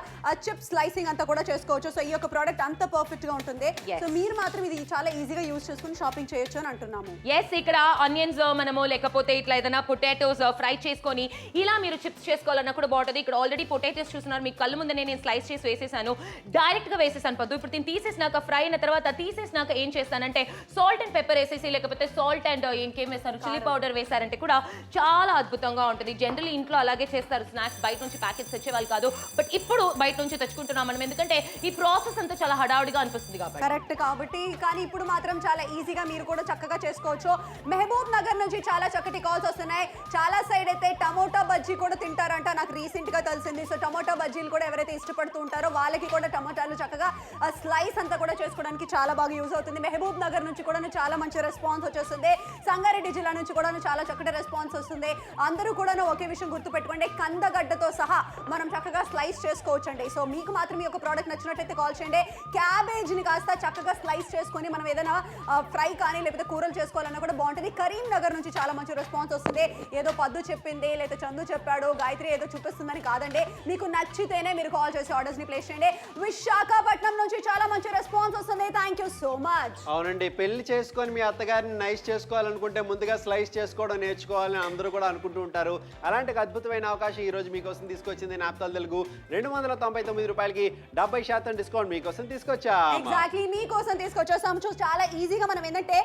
చిప్ స్లైసింగ్ అంతా కూడా చేసుకోవచ్చు. సో ఈ యొక్క ప్రోడక్ట్ అంత పర్ఫెక్ట్ గా ఉంటుంది. సో మీరు మాత్రం ఇది చాలా ఈజీగా యూస్ చేసుకుని షాపింగ్ చేయొచ్చు అని అంటున్నాము. ఎస్, ఇక్కడ ఆనియన్స్ మనము లేకపోతే ఇట్లా ఏదైనా పొటాటోస్ ఫ్రై చేసుకొని ఇలా మీరు చిప్స్ చేసుకోవాలన్నా కూడా బాగుంటుంది. ఇక్కడ ఆల్రెడీ పొటాటోస్ చూస్తున్నారు, మీకు కళ్ళు ముందే నేను స్లైస్ చేసి వేసేసాను, డైరెక్ట్ గా వేసేసాను పద్దు. ఇప్పుడు దీన్ని తీసేసినాక ఫ్రై అయిన తర్వాత తీసేసినాక ఏం చేస్తానంటే సాల్ట్ అండ్ పెప్పర్ వేసేసి, లేకపోతే సాల్ట్ అండ్ ఇంకేం వేస్తారు చిల్లీ పౌడర్ వేసారంటే కూడా చాలా అద్భుతంగా ఉంటుంది. జనరల్లీ ఇంట్లో అలాగే చేస్తారు స్నాక్స్, బయట నుంచి ప్యాకెట్స్ తెచ్చేవాళ్ళు కాదు. బట్ ఇప్పుడు బయట నుంచి తెచ్చుకుంటున్నాం మనం, ఎందుకంటే ఈ ప్రాసెస్ అంతా చాలా హడావుడిగా అనిపిస్తుంది కాబట్టి. కరెక్ట్ కాబట్టి. కానీ ఇప్పుడు మాత్రం చాలా ఈజీగా మీరు కూడా చక్కగా చేసుకోవచ్చు. మహబూబ్ నగర్ నుంచి చాలా చక్కటి కాల్స్ వస్తున్నాయి. చాలా సైడ్ అయితే టమోటా బజ్జీ కూడా తింటారంట, నాకు రీసెంట్ గా తెలిసింది. సో టమోటా బజ్జీలు కూడా ఎవరైతే ఇష్టపడుతూ ఉంటారో వాళ్ళకి కూడా టమోటాలు చక్కగా స్లైస్ అంతా కూడా చేసుకోవడం చేసుకోవడానికి చాలా బాగా యూజ్ అవుతుంది. మెహబూబ్ నగర్ నుంచి కూడా చాలా మంచి రెస్పాన్స్ వచ్చేస్తుంది. సంగారెడ్డి జిల్లా నుంచి కూడా చాలా చక్కటి రెస్పాన్స్ వస్తుంది. అందరూ కూడా ఒకే విషయం గుర్తుపెట్టుకోండి, కందగడ్డతో సహా మనం చక్కగా స్లైస్ చేసుకోవచ్చు అండి. సో మీకు మాత్రం ఈ యొక్క ప్రోడక్ట్ నచ్చినట్లయితే కాల్ చేయండి. క్యాబేజ్ని కాస్త చక్కగా స్లైస్ చేసుకొని మనం ఏదైనా ఫ్రై కానీ లేకపోతే కూరలు చేసుకోవాలన్నా కూడా బాగుంటుంది. కరీంనగర్ నుంచి చాలా మంచి రెస్పాన్స్ వస్తుంది. ఏదో పద్దు చెప్పింది లేదా చందు చెప్పాడు, గాయత్రి ఏదో చూపిస్తుందని కాదండి. మీకు నచ్చితేనే మీరు కాల్ చేసి ఆర్డర్స్ని ప్లేస్ చేయండి. విశాఖపట్నం నుంచి చాలా మంచి రెస్పాన్స్ వస్తుంది. Thank you so much. అవునండి, పెళ్లి చేసుకొని మీ అత్తగారిని నైస్ చేసుకోవాలనుకుంటే ముందుగా స్లైస్ చేసుకోవడం నేర్చుకోవాలని అందరూ కూడా అనుకుంటూ ఉంటారు. అలాంటి ఒక అద్భుతమైన అవకాశం ఈ రోజు మీకోసం తీసుకొచ్చింది నాప్తాల్ తెలుగు. 299 రూపాయలకి 70% డిస్కౌంట్ మీకోసం తీసుకొచ్చా. ఎగ్జాక్ట్లీ మీకోసం తీసుకొచ్చేసాము. చాలా ఈజీగా మనం ఏంటంటే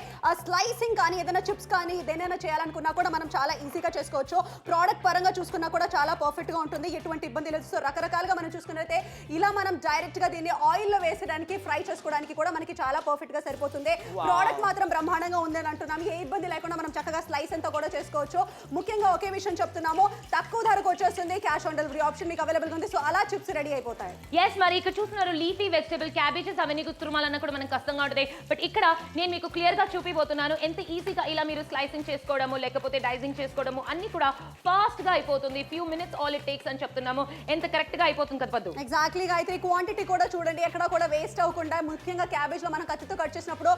స్లైసింగ్ కానీ ఏదైనా చిప్స్ కానీ ఏదైనా చేయాలనుకున్నా కూడా మనం చాలా ఈజీగా చేసుకోవచ్చు. ప్రోడక్ట్ పరంగా చూసుకున్నా కూడా చాలా పర్ఫెక్ట్ గా ఉంటుంది, ఎటువంటి ఇబ్బంది లేదు. సో రకరకాలుగా మనం చూసుకున్నట్లయితే ఇలా మనం డైరెక్ట్ గా దీన్ని ఆయిల్ లో వేసడానికి ఫ్రై చేసుకోవడానికి కూడా మనకి చాలా పర్ఫెక్ట్ గా సరిపోతుంది. ప్రోడక్ట్ మాత్రం బ్రహ్మాండంగా ఉంది అని అంటున్నాం. ఏ ఇబ్బంది లేకుండా మనం చక్కగా స్లైస్ అంతా కూడా చేసుకోవచ్చు. ముఖ్యంగా ఒకే విషయం చెప్తున్నాము, తక్కువ ధరకు వచ్చేస్తుంది, క్యాష్ ఆన్ డెలివరీ ఆప్షన్ మీకు అవైలబుల్ ఉంది. సో అలా చిప్స్ రెడీ అయిపోతాయి. ఎస్, మరి ఇక్కడ చూస్తున్నారు లీఫీ వెజిటబుల్ క్యాబేజెస్ అవన్నీ తురుమాలన్నా కూడా మనకు కష్టంగా ఉంటుంది. బట్ ఇక్కడ నేను మీకు క్లియర్ గా చూపిపోతున్నాను ఎంత ఈజీగా ఇలా మీరు స్లైసింగ్ చేసుకోవడము లేకపోతే డైజింగ్ చేసుకోవడము అన్ని కూడా ఫాస్ట్ గా అయిపోతుంది. Few minutes all it takes అని చెప్తున్నాము. ఎంత కరెక్ట్ గా అయిపోతుంది కదా పద్దు. ఎగ్జాక్ట్లీ అయితే క్వాంటిటీ కూడా చూడండి, ఎక్కడ కూడా వేస్ట్ అవ్వకుండా. ముఖ్యంగా క్యాబేజ్ లో మనం కత్తితో కట్ చేసినప్పుడు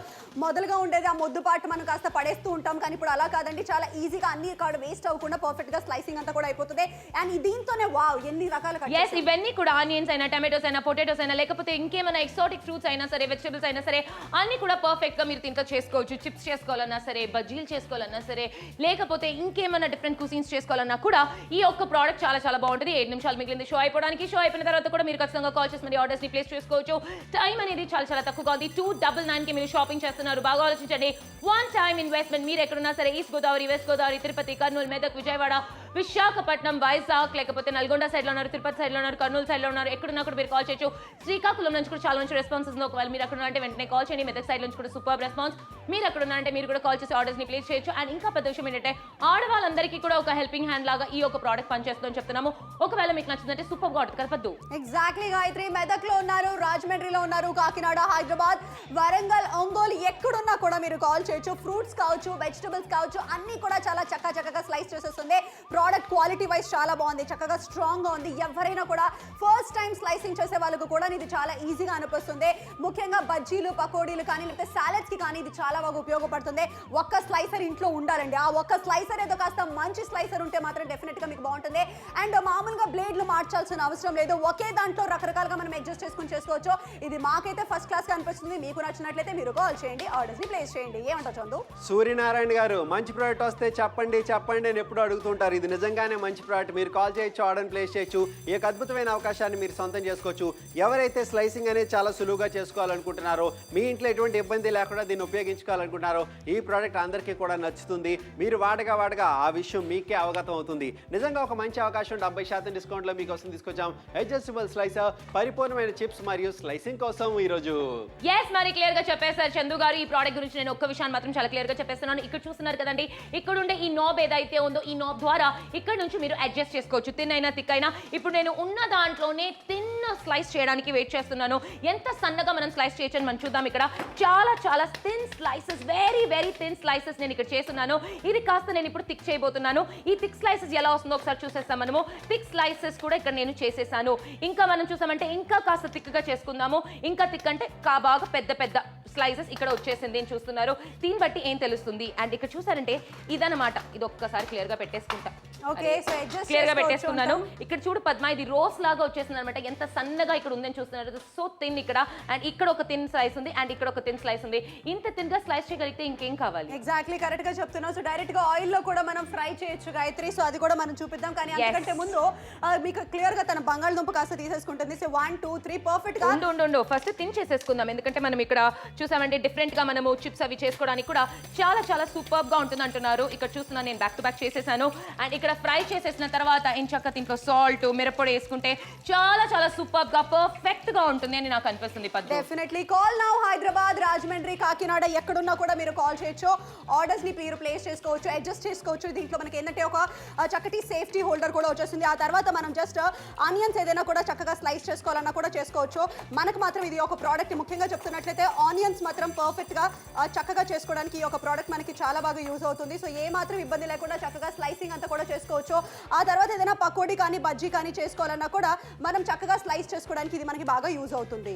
మొదలుగా ఉండేది ఆ మొద్దు పాటు మనం కాస్త పడేస్తూ ఉంటాం, కానీ ఇప్పుడు అలా కాదండి. చాలా ఈజీగా అన్ని కాడ వేస్ట్ అవ్వకుండా పర్ఫెక్ట్ గా స్లైసింగ్ అంతా కూడా అయిపోతుంది. అండ్ దీంతోనే వావ్ ఎన్ని రకాల ఎస్, ఇవన్నీ కూడా ఆనియన్స్ అయినా టమాటోస్ అయినా పొటాటోస్ అయినా లేకపోతే ఇంకేమైనా ఎక్సాటిక్ ఫ్రూట్స్ అయినా సరే వెజిటబుల్స్ అయినా సరే అన్ని కూడా పర్ఫెక్ట్ గా మీరు దీంతో చేసుకోవచ్చు. చిప్స్ చేసుకోవాలన్నా సరే, బజ్జీలు చేసుకోవాలన్నా సరే, లేకపోతే ఇంకేమైనా డిఫరెంట్ కుసిన్స్ చేసుకోవాలన్నా కూడా ఈ ఒక్క ప్రోడక్ట్ చాలా చాలా బాగుంటుంది. 7 నిమిషాలు మిగిలింది షో అయిపోవడానికి. షో అయిపోయిన తర్వాత కూడా మీరు ఖచ్చితంగా కాల్ చేసి మరి ఆర్డర్స్ ని ప్లేస్ చేసుకోవచ్చు. టైం అనేది చాలా చాలా తక్కువగా ఉంది. 299 కి మీరు షాపింగ్ చేస్తున్నారు. బాగా ఆలోచించండి. One time investment. మీరు ఎక్కడున్నా సరే, ఈస్ట్ గోదావరి, వెస్ట్ గోదావరి, తిరుపతి, కర్నూలు, మెదక్, విజయవాడ, విశాఖపట్నం, వైజాగ్, లేకపోతే నల్గొండ సైడ్ లో ఉన్నారు, తిరుపతి సైడ్ లో ఉన్నారు, కర్నూలు సైడ్ లో ఉన్నారు, ఎక్కడున్నా కూడా మీరు కాల్ చేయొచ్చు. శ్రీకాకుళం నుంచి కూడా చాలా మంచి రెస్పాన్స్ ఉంది. ఒకవేళ మీరు అక్కడ అంటే వెంటనే కాల్ చేయండి. మెదక్ సైడ్ నుంచి కూడా సూపర్ రెస్పాన్స్. మీరు అక్కడ ఉన్నారంటే మీరు కూడా కాల్ చేసి ఆర్డర్స్ ని ప్లేస్ చేయొచ్చు. అండ్ ఇంకా పెద్ద విషయం ఏంటంటే ఆడవాళ్ళందరికీ కూడా ఒక హెల్పింగ్ హ్యాండ్ లాగా ఈ ఒక ప్రోడక్ట్ పనిచేస్తుందని చెప్తున్నాము. ఒకవేళ మీకు నచ్చిందంటే సూపర్ గా ఉంటుంది కదా పద్దు. ఎగ్జాక్ట్లీ గాయత్రి, మెదక్ లో ఉన్నారు, రాజమండ్రిలో ఉన్నారు, కాకినాడ, హైదరాబాద్, వరంగల్, ఒంగోలు, ఎక్కడున్నా కూడా మీరు కాల్ చేయొచ్చు. ఫ్రూట్స్ కావచ్చు, వెజిటబుల్స్ కావచ్చు, అన్ని కూడా చాలా చక్కగా స్లైస్ చేసేస్తుంది. ప్రోడక్ట్ క్వాలిటీ వైజ్ చాలా బాగుంది, చక్కగా స్ట్రాంగ్ గా ఉంది. ఎవరైనా కూడా ఫస్ట్ టైం స్లైసింగ్ చేసే వాళ్ళకు కూడా ఇది చాలా ఈజీగా అనిపిస్తుంది. ముఖ్యంగా బజ్జీలు, పకోడీలు కానీ లేకపోతే సాలెడ్స్ కి కానీ ఇది చాలా బాగా ఉపయోగపడుతుంది. ఒక్క స్లైసర్ ఇంట్లో ఉండాలండి. ఆ ఒక్క స్లైసర్ ఏదో కాస్త మంచి స్లైసర్ ఉంటే మాత్రం డెఫినెట్ గా మీకు బాగుంటుంది. అండ్ మామూలుగా బ్లేడ్లు మార్చాల్సిన అవసరం లేదు. ఒకే దాంట్లో రకరకాలుగా మనం అడ్జస్ట్ చేసుకుని చేసుకోవచ్చు. ఇది మాకైతే ఫస్ట్ క్లాస్ గా అనిపిస్తుంది. మీకు నచ్చినట్లయితే మీరు కాల్ చేయండి, ఆర్డర్స్ ని ప్లేస్ చేయండి. ఏమంటారు చందు? సూర్యనారాయణ గారు, మంచి ప్రోడక్ట్ వస్తే చెప్పండి చెప్పండి అని ఎప్పుడు అడుగుతుంటారు. ఇది నిజంగానే మంచి ప్రోడక్ట్. మీరు కాల్ చేయొచ్చు, ఆర్డర్ ప్లేస్ చేయొచ్చు. ఈ యొక్క అద్భుతమైన అవకాశాన్ని మీరు సొంతం చేసుకోవచ్చు. ఎవరైతే స్లైసింగ్ అనేది చాలా సులువుగా చేసుకోవాలనుకుంటున్నారో, మీ ఇంట్లో ఎటువంటి ఇబ్బంది లేకుండా దీన్ని ఉపయోగించుకోవాలనుకుంటున్నారో, ఈ ప్రోడక్ట్ అందరికీ కూడా నచ్చుతుంది. మీరు వాడగా ఆ విషయం మీకే అవగతం అవుతుంది. నిజంగా ఒక మంచి అవకాశం. 70% డిస్కౌంట్లో మీకోసం తీసుకొచ్చాం. అడ్జస్టబుల్ స్లైసర్, పరిపూర్ణమైన చిప్స్ మరియు స్లైసింగ్ కోసం ఈరోజు. ఎస్, మరి క్లియర్ గా చెప్పేశారు చందు గారు. ఈ ప్రోడక్ట్ గురించి నేను ఒక్క విషయాన్ని మాత్రం చాలా క్లియర్ గా చెప్పేస్తున్నాను. ఇక్కడ చూస్తున్నారు కదండి, ఇక్కడ ఉండే ఈ నాబ్ ఏదైతే ఉందో, ఈ నాబ్ ద్వారా ఇక్కడ నుంచి మీరు అడ్జస్ట్ చేసుకోవచ్చు. తిన్ అయినా థిక్ అయినా. ఇప్పుడు నేను ఉన్న దాంట్లోనే తిన్ స్లైస్ చేయడానికి వెయిట్ చేస్తున్నాను. ఎంత సన్నగా మనం స్లైస్ చేయొచ్చని మనం చూద్దాం. ఇక్కడ చాలా thin slices, very thin slices నేను ఇక్కడ చేస్తున్నాను. ఇది కాస్త నేను ఇప్పుడు థిక్ చేయబోతున్నాను. ఈ థిక్ స్లైసెస్ ఎలా వస్తుందో ఒకసారి చూసేస్తాం మనము. థిక్ స్లైసెస్ కూడా ఇక్కడ నేను చేసేసాను. ఇంకా మనం చూసామంటే ఇంకా కాస్త థిక్గా చేసుకుందాము. ఇంకా థిక్ అంటే బాగా పెద్ద స్లైసెస్ ఇక్కడ వచ్చేసింది అని చూస్తున్నారు. దీన్ని బట్టి ఏం తెలుస్తుంది. అండ్ ఇక్కడ చూసారంటే ఇదన్నమాట. ఇది ఒక్కసారి క్లియర్ గా పెట్టేసుకుంటా. క్లియర్ గా పెట్టేసుకున్నాను. ఇక్కడ చూడు పద్మ, ఇది రోస్ లాగా వచ్చేసింది అనమాట. ఎంత సన్నగా ఇక్కడ ఉందని చూస్తున్నారు. సో థిన్ ఇక్కడ. అండ్ ఇక్కడ ఒక థిన్ స్లైస్ ఉంది, అండ్ ఇక్కడ ఒక థిన్ స్లైస్ ఉంది. ఇంత థిన్ గా స్లైస్ చేయగలిగితే ఇంకేం కావాలి? ఎగ్జాక్ట్లీ కరెక్ట్ గా చెప్తున్నావు. సో డైరెక్ట్ గా ఆయిల్ లో కూడా మనం ఫ్రై చేయొచ్చు గాయత్రి. సో అది కూడా మనం చూపిద్దాం. కానీ అంతకంటే ముందు మీకు క్లియర్ గా తన బంగాళదుంప కాస్త తీసేసుకుంటుంది. సో 1 2 3 పర్ఫెక్ట్ గా ఉండు ఫస్ట్ థిన్ చేసేసుకుందాం. ఎందుకంటే మనం ఇక్కడ చూసామంటే డిఫరెంట్ గా మనము చిప్స్ అవి చేసుకోవడానికి కూడా చాలా చాలా సూపర్ గా ఉంటుంది అంటున్నారు. ఇక్కడ చూస్తున్నాను నేను బ్యాక్ టు బ్యాక్ చేసేసాను. అండ్ ఇక్కడ ఫ్రై చేసేసిన తర్వాత ఎంచక్క దీంట్లో సాల్ట్ మిరప్పొడి వేసుకుంటే చాలా చాలా సూపర్ గా పర్ఫెక్ట్ గా ఉంటుంది అని నాకు అనిపిస్తుంది. Definitely call now. Hyderabad, Rajahmundry, Kakinada ఎక్కడున్నా కూడా మీరు కాల్ చేయొచ్చు. ఆర్డర్స్ ని మీరు ప్లేస్ చేసుకోవచ్చు, అడ్జస్ట్ చేసుకోవచ్చు. దీంట్లో మనకి ఏంటంటే ఒక చక్కటి సేఫ్టీ హోల్డర్ కూడా వచ్చేస్తుంది. ఆ తర్వాత మనం జస్ట్ ఆనియన్స్ ఏదైనా కూడా చక్కగా స్లైస్ చేసుకోవాలన్నా కూడా చేసుకోవచ్చు. మనకు మాత్రం ఇది ఒక ప్రోడక్ట్ ముఖ్యంగా చెప్తున్నట్లయితే ఆనియన్స్ మాత్రం పర్ఫెక్ట్ గా చక్కగా చేసుకోవడానికి ఈ ఒక ప్రోడక్ట్ మనకి చాలా బాగా యూజ్ అవుతుంది. సో ఏ మాత్రం ఇబ్బంది లేకుండా చక్కగా స్లైసింగ్ అంతా కూడా చేసుకోవచ్చు. ఆ తర్వాత ఏదైనా పకోడీ కానీ బజ్జీ కానీ చేసుకోవాలన్నా కూడా మనం చక్కగా స్లైస్ చేసుకోవడానికి ఇది మనకి బాగా యూజ్ అవుతుంది.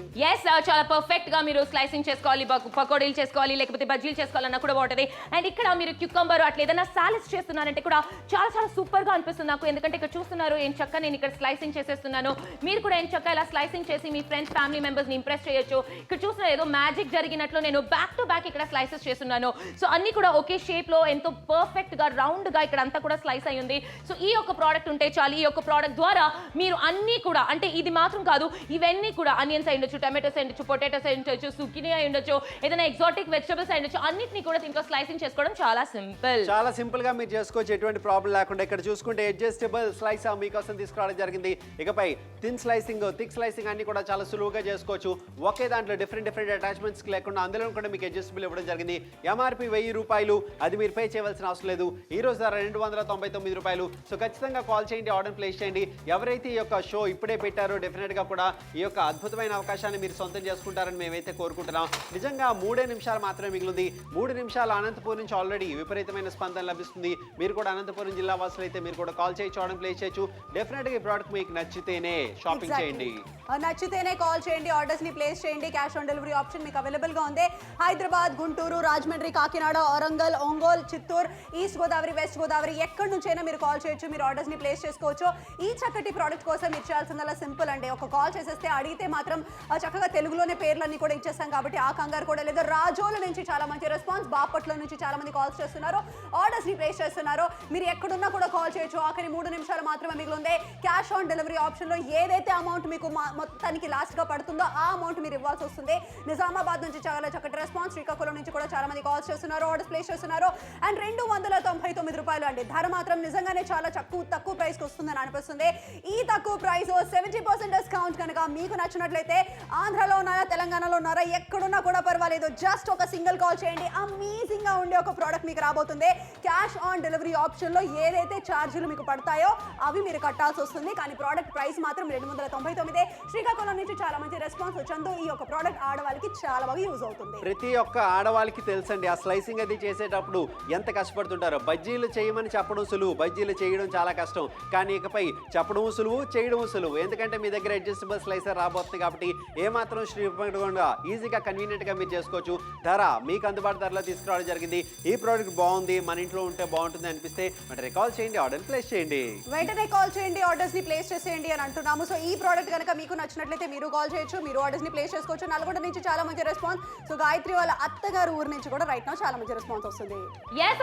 చాలా పర్ఫెక్ట్ గా మీరు స్లైసింగ్ చేసుకోవాలి, పకోడీలు చేసుకోవాలి, లేకపోతే బజ్జీలు చేసుకోవాలన్నా కూడా బాగుంటుంది. అండ్ ఇక్కడ మీరు క్యూకంబర్ అట్లా ఏదైనా సాలెడ్స్ చేస్తున్నారంటే కూడా చాలా చాలా సూపర్ గా అనిపిస్తుంది నాకు. ఎందుకంటే ఇక్కడ చూస్తున్నారు ఏం చక్క నేను ఇక్కడ స్లైసింగ్ చేసేస్తున్నాను. మీరు కూడా ఏం చక్క ఇలా స్లైసింగ్ చేసి మీ ఫ్రెండ్స్ ఫ్యామిలీ మెంబర్స్ ని ఇంప్రెస్ చేయొచ్చు. ఇక్కడ చూస్తున్నారు ఏదో మ్యాజిక్ జరిగినట్లు నేను బ్యాక్ టు బ్యాక్ ఇక్కడ స్లైసెస్ చేస్తున్నాను. సో అన్ని కూడా ఒకే షేప్ లో ఎంతో పర్ఫెక్ట్ గా రౌండ్ గా ఇక్కడ అంతా కూడా స్లైస్ అయి ఉంది. సో ఈ యొక్క ప్రోడక్ట్ ఉంటే చాలు. ఈ యొక్క ప్రోడక్ట్ ద్వారా మీరు అన్ని కూడా అంటే ఇది మాత్రం కాదు, ఇవన్నీ కూడా ఆనియన్స్ అయి ఉండొచ్చు, టమాటోస్ అయి ఉండొచ్చు, పొటాటోస్ అయి ఉండొచ్చు, సుకినీ అయి ఉండొచ్చు, ఏదైనా ఎగ్జాటిక్ వెజిటబుల్స్ అయి ఉండొచ్చు. అన్నిటిని కూడా దీంట్లో స్లైసింగ్ చేసుకోవడం చాలా సింపుల్. చాలా సింపుల్ గా మీరు చేసుకోవచ్చు, ఎటువంటి ప్రాబ్లం లేకుండా. ఇక్కడ చూసుకుంటే అడ్జస్టబుల్ స్లైస్ మీకోసం తీసుకురావడం జరిగింది. ఇకపై థిన్ స్లైసింగ్, థిక్ స్లైసింగ్ అన్ని కూడా చాలా సులువుగా చేసుకోవచ్చు. ఒకే దాంట్లో డిఫరెంట్ అటాచ్మెంట్స్ లేకుండా అందులో కూడా మీకు అడ్జస్టబుల్ ఇవ్వడం జరిగింది. ఎంఆర్పి 1000 రూపాయలు, అది మీరు పే చేయవలసిన అవసరం లేదు. ఈ రోజు ధర 299 రూపాయలు. సో ఖచ్చితంగా కాల్ చేయండి, ఆర్డర్ ప్లేస్ చేయండి. ఎవరైతే ఈ యొక్క షో ఇప్పుడే పెట్టారో డెఫినెట్ గా కూడా ఈ యొక్క అద్భుతమైన అవకాశాన్ని మీరు సొంతం చేసుకుంటారని మేమైతే కోరుకుంటున్నాం. నిజంగా 3 నిమిషాలు మాత్రమే మిగిలింది. 3 నిమిషాలు అనంతపురం నుంచి ఆల్రెడీ విపరీతమైన స్పందన లభిస్తుంది. మీరు కూడా అనంతపురం జిల్లా వాసులు అయితే మీరు కూడా కాల్ చేయొచ్చు, ఆర్డర్ ప్లేస్ చేయొచ్చు. డెఫినెట్ గా ఈ ప్రోడక్ట్ మీకు నచ్చితేనే షాపింగ్ చేయండి. నచ్చితేనే కాల్ చేయండి, ఆర్డర్స్ ని ప్లేస్ చేయండి. క్యాష్ ఆన్ డెలివరీ ఆప్షన్ మీకు అవైలబుల్ గా ఉంది. హైదరాబాద్, గుంటూరు, రాజమండ్రి, కాకినాడ, వరంగల్, ఒంగోలు, చిత్తూరు, ఈస్ట్ గోదావరి, వెస్ట్ గోదావరి ఎక్కడి నుంచైనా మీరు కాల్ చేయొచ్చు. మీరు ఆర్డర్స్ ని ప్లేస్ చేసుకోవచ్చు. ఈ చక్కటి ప్రోడక్ట్ కోసం మీరు చేయాల్సిందల్లా సింపుల్ అండి. ఒక కాల్ చేసేస్తే అడిగితే మాత్రం చక్కగా తెలుగులోనే పేర్లన్నీ కూడా ఇచ్చేస్తాం కాబట్టి ఆ కంగారు కూడా లేదు. రాజోల నుంచి చాలా మంచి రెస్పాన్స్, బాపట్ల నుంచి చాలా మంది కాల్స్ చేస్తున్నారు, ఆర్డర్స్ ని ప్లేస్ చేస్తున్నారు. మీరు ఎక్కడున్నా కూడా కాల్ చేయొచ్చు. ఆఖరి 3 నిమిషాలు మాత్రమే మిగిలింది. క్యాష్ ఆన్ డెలివరీ ఆప్షన్ లో ఏదైతే అమౌంట్ మీకు మొత్తానికి లాస్ట్ గా పడుతుందో ఆ అమౌంట్ మీరు ఇవ్వాల్సి వస్తుంది. నిజామాబాద్ నుంచి చాలా చక్కటి రెస్పాన్స్, శ్రీకాకుళం నుంచి కూడా చాలా మంది కాల్స్ చేస్తున్నారు, ఆర్డర్స్ ప్లేస్ చేస్తున్నారు. అండ్ 299 రూపాయలు అండి. ధర మాత్రం నిజంగానే చాలా తక్కువ ప్రైస్ కి వస్తుందని అనిపిస్తుంది. ఈ తక్కువ ప్రైస్ 70% డిస్కౌంట్ కనుక మీకు నచ్చినట్లయితే ఆంధ్రాలో ఉన్నారా, తెలంగాణలో ఉన్నారా, ఎక్కడున్నా కూడా పర్వాలేదు. జస్ట్ ఒక సింగిల్ కాల్ చేయండి. అమేజింగ్ గా ఉండే ఒక ప్రోడక్ట్ మీకు రాబోతుంది. క్యాష్ ఆన్ డెలివరీ ఆప్షన్ లో ఏదైతే ఛార్జీలు మీకు పడతాయో అవి మీరు కట్టాల్సి వస్తుంది. కానీ ప్రోడక్ట్ ప్రైస్ మాత్రం 299. శ్రీకాకుళం నుంచి చాలా మంచి రెస్పాన్స్ వచ్చింది. ఈ యొక్క ప్రోడక్ట్ ఆడవాళ్ళకి చాలా బాగా యూజ్ అవుతుంది. ప్రతి ఒక్క ఆడవాళ్ళకి తెలుసండి ఆ స్లైసింగ్ అది చేసేటప్పుడు ఎంత కష్టపడుతుంటారో. బజ్జీలు చేయమని చెప్పడం సులువు, బజ్జీలు చేయడం చాలా కష్టం. కానీ ఇకపై చెప్పడం సులువు, చేయడం సులువు. ఎందుకంటే మీ దగ్గర అడ్జస్టబుల్ స్లైసర్ రాబోతుంది కాబట్టి ఏమాత్రం శ్రీపడకుండా ఈజీగా కన్వీనియంట్గా మీరు చేసుకోవచ్చు. ధర మీకు అందుబాటు ధరలో తీసుకురావడం జరిగింది. ఈ ప్రోడక్ట్ బాగుంది, మన ఇంట్లో ఉంటే బాగుంటుంది అనిపిస్తే వెంటనే కాల్ చేయండి, ఆర్డర్ ప్లేస్ చేయండి. వెంటనే కాల్ చేయండి, ఆర్డర్స్ ని ప్లేస్ చేసేయండి అని అంటున్నాము. సో ఈ ప్రోడక్ట్ కనుక మీకు నచ్చినట్లయితే మీరు కాల్ చేయొచ్చు, మీరు ఆర్డర్స్ ని ప్లేస్ చేసుకోవచ్చు. నల్గొండ నుంచి చాలా మంచి రెస్పాన్స్. సో గాయత్రి వాళ్ళ అత్తగారు ఊరు నుంచి కూడా రైట్ నౌ చాలా మంచి రెస్పాన్స్ వస్తుంది.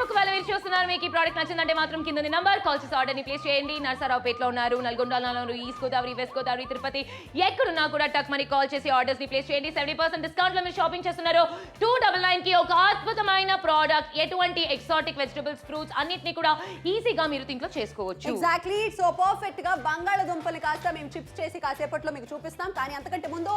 ఒకవేళ మీరు చూస్తున్నారు మీకు ఈ ప్రోడక్ట్ నచ్చిందంటే మాత్రం కింద నంబర్ కాల్ చేసి ఆర్డర్ ని ప్లేస్ చేయండి. నర్సరావుపేటలో ఉన్నారు, నల్గొండలో ఉన్నారు, ఈస్ట్ గోదావరి, వెస్ట్ గోదావరి, తిరుపతి ఎక్కడున్నా కూడా టక్ మనీ కాల్ చేసి ఆర్డర్స్ ని ప్లేస్ చేయండి. 70% డిస్కౌంట్ లో మీరు షాపింగ్ చేస్తున్నారు. 299 కి ఒక అద్భుతమైన ప్రోడక్ట్. ఎటువంటి ఎక్సాటిక్ వెజిటబుల్స్, ఫ్రూట్స్ అన్నిటిని కూడా ఈజీగా మీరు దీంట్లో చేసుకోవచ్చు. ఎగ్జాక్ట్లీ. సో పర్ఫెక్ట్ గా బంగాళదుంపలు కాస్త మేము చిప్స్ చేసి కాసేపట్లో మీకు చూపిస్తాం. కానీ అంతకంటే ముందు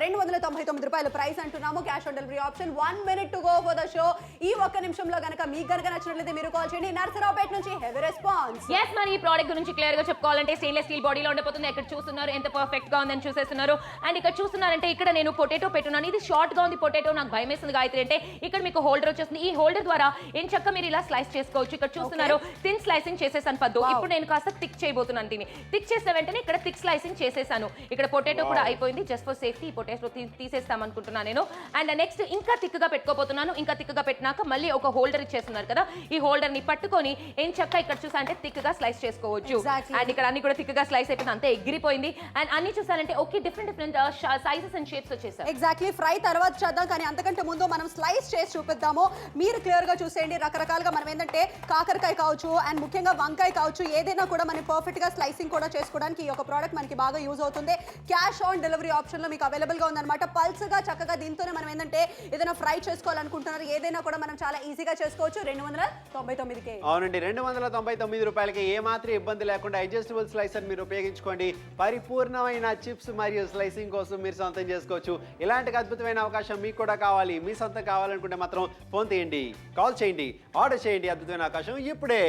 299 రూపాయలు ప్రైస్ అంటున్నాము. Cash on delivery option. 1 minute to go for the show. ఈ ఒక్క నిమిషంలో కనుక మీకు కనుక నచ్చినట్లయితే మీరు కాల్ చేయండి. నర్సరావుపేట నుంచి హెవీ రెస్పాన్స్. మరి ఈ ప్రోడక్ట్ గురించి క్లియర్ గా చెప్పుకోవాలంటే స్టెయిన్లెస్ స్టీల్ బాడీలో ఉండిపోతుంది. ఇక్కడ చూస్తున్నారు ఎంత పర్ఫెక్ట్ గా ఉందని చూసేస్తున్నారు. అండ్ ఇక్కడ చూస్తున్నారంటే ఇక్కడ నేను పొటాటో పెట్టున్నాను. ఇది షార్ట్ గా ఉంది పొటాటో, నాకు భయం వేస్తుంది గాయత్రి. అంటే ఇక్కడ మీకు హోల్డర్ వచ్చేస్తుంది. ఈ హోల్డర్ ద్వారా ఏం చక్క మీరు ఇలా స్లైస్ చేసుకోవచ్చు. ఇక్కడ చూస్తున్నారు థిన్ స్లైసింగ్ చేసేసాను పద్దు. ఇప్పుడు నేను కాస్త థిక్ చేయబోతున్నాను. దీన్ని థిక్ చేసిన వెంటనే ఇక్కడ థిక్ స్లైసింగ్ చేసేసాను. ఇక్కడ పొటాటో కూడా అయిపోయింది. జస్ట్ ఫర్ సేఫ్టీ ఈ పొటాటో తీసేస్తాం అనుకుంటున్నాను నేను. అండ్ నెక్స్ట్ ఇంకా థిక్ గా పెట్టుకోబోతున్నాను. ఇంకా థిక్ గా పెట్టినాక మళ్ళీ ఒక హోల్డర్ ఇచ్చేస్తున్నారు కదా, ఈ హోల్డర్ ని పట్టుకొని ఏం చక్క ఇక్కడ చూసా అంటే థిక్ గా స్లైస్ చేసుకోవచ్చు. అండ్ ఇక్కడ అన్ని కూడా థిక్ గా స్లైస్ అయిపోయింది, అంతే ఎగిరిపోయింది. అండ్ అన్ని చూసారంటే okay different sizes and shapes వచ్చేసాయి. ఎగ్జాక్ట్లీ. ఫ్రై తర్వాత చేద్దాం, కానీ అంతకంటే ముందు మనం స్లైస్ చేసి చూపిద్దాము. మీరు క్లియర్ గా చూసేయండి. రకరకాలుగా మనం ఏంటంటే కాకరకాయ కావచ్చు అండ్ ముఖ్యంగా వంకాయ కావచ్చు, ఏదైనా కూడా మనం పర్ఫెక్ట్ గా స్లైసింగ్ కూడా చేసుకోవడానికి ఈ యొక్క ప్రోడక్ట్ మనకి బాగా యూజ్ అవుతుంది. క్యాష్ ఆన్ డెలివరీ ఆప్షన్ లో మీకు అవైలబుల్ గా ఉందన్నమాట. పల్స్ గా చక్కగా దీన్ని దీంతోనే మనం ఏంటంటే ఏదైనా ఫ్రై చేసుకోవాలనుకుంటున్నారు ఏదైనా కూడా మనం చాలా ఈజీగా చేసుకోవచ్చు 299కే. అవునండి, 299 రూపాయలకి ఏమాత్రం ఇబ్బంది లేకుండా అడ్జస్టబుల్ స్లైసర్ మీరు ఉపయోగించుకోండి. పరిపూర్ణమైన చిప్స్ మరియు స్లైసింగ్ కోసం మీరు సొంతం చేసుకోవచ్చు. ఇలాంటి అద్భుతమైన అవకాశం మీకు కూడా కావాలి, మీ సొంతం కావాలనుకుంటే మాత్రం ఫోన్ తీయండి, కాల్ చేయండి, ఆర్డర్ చేయండి. అద్భుతమైన అవకాశం ఇప్పుడే.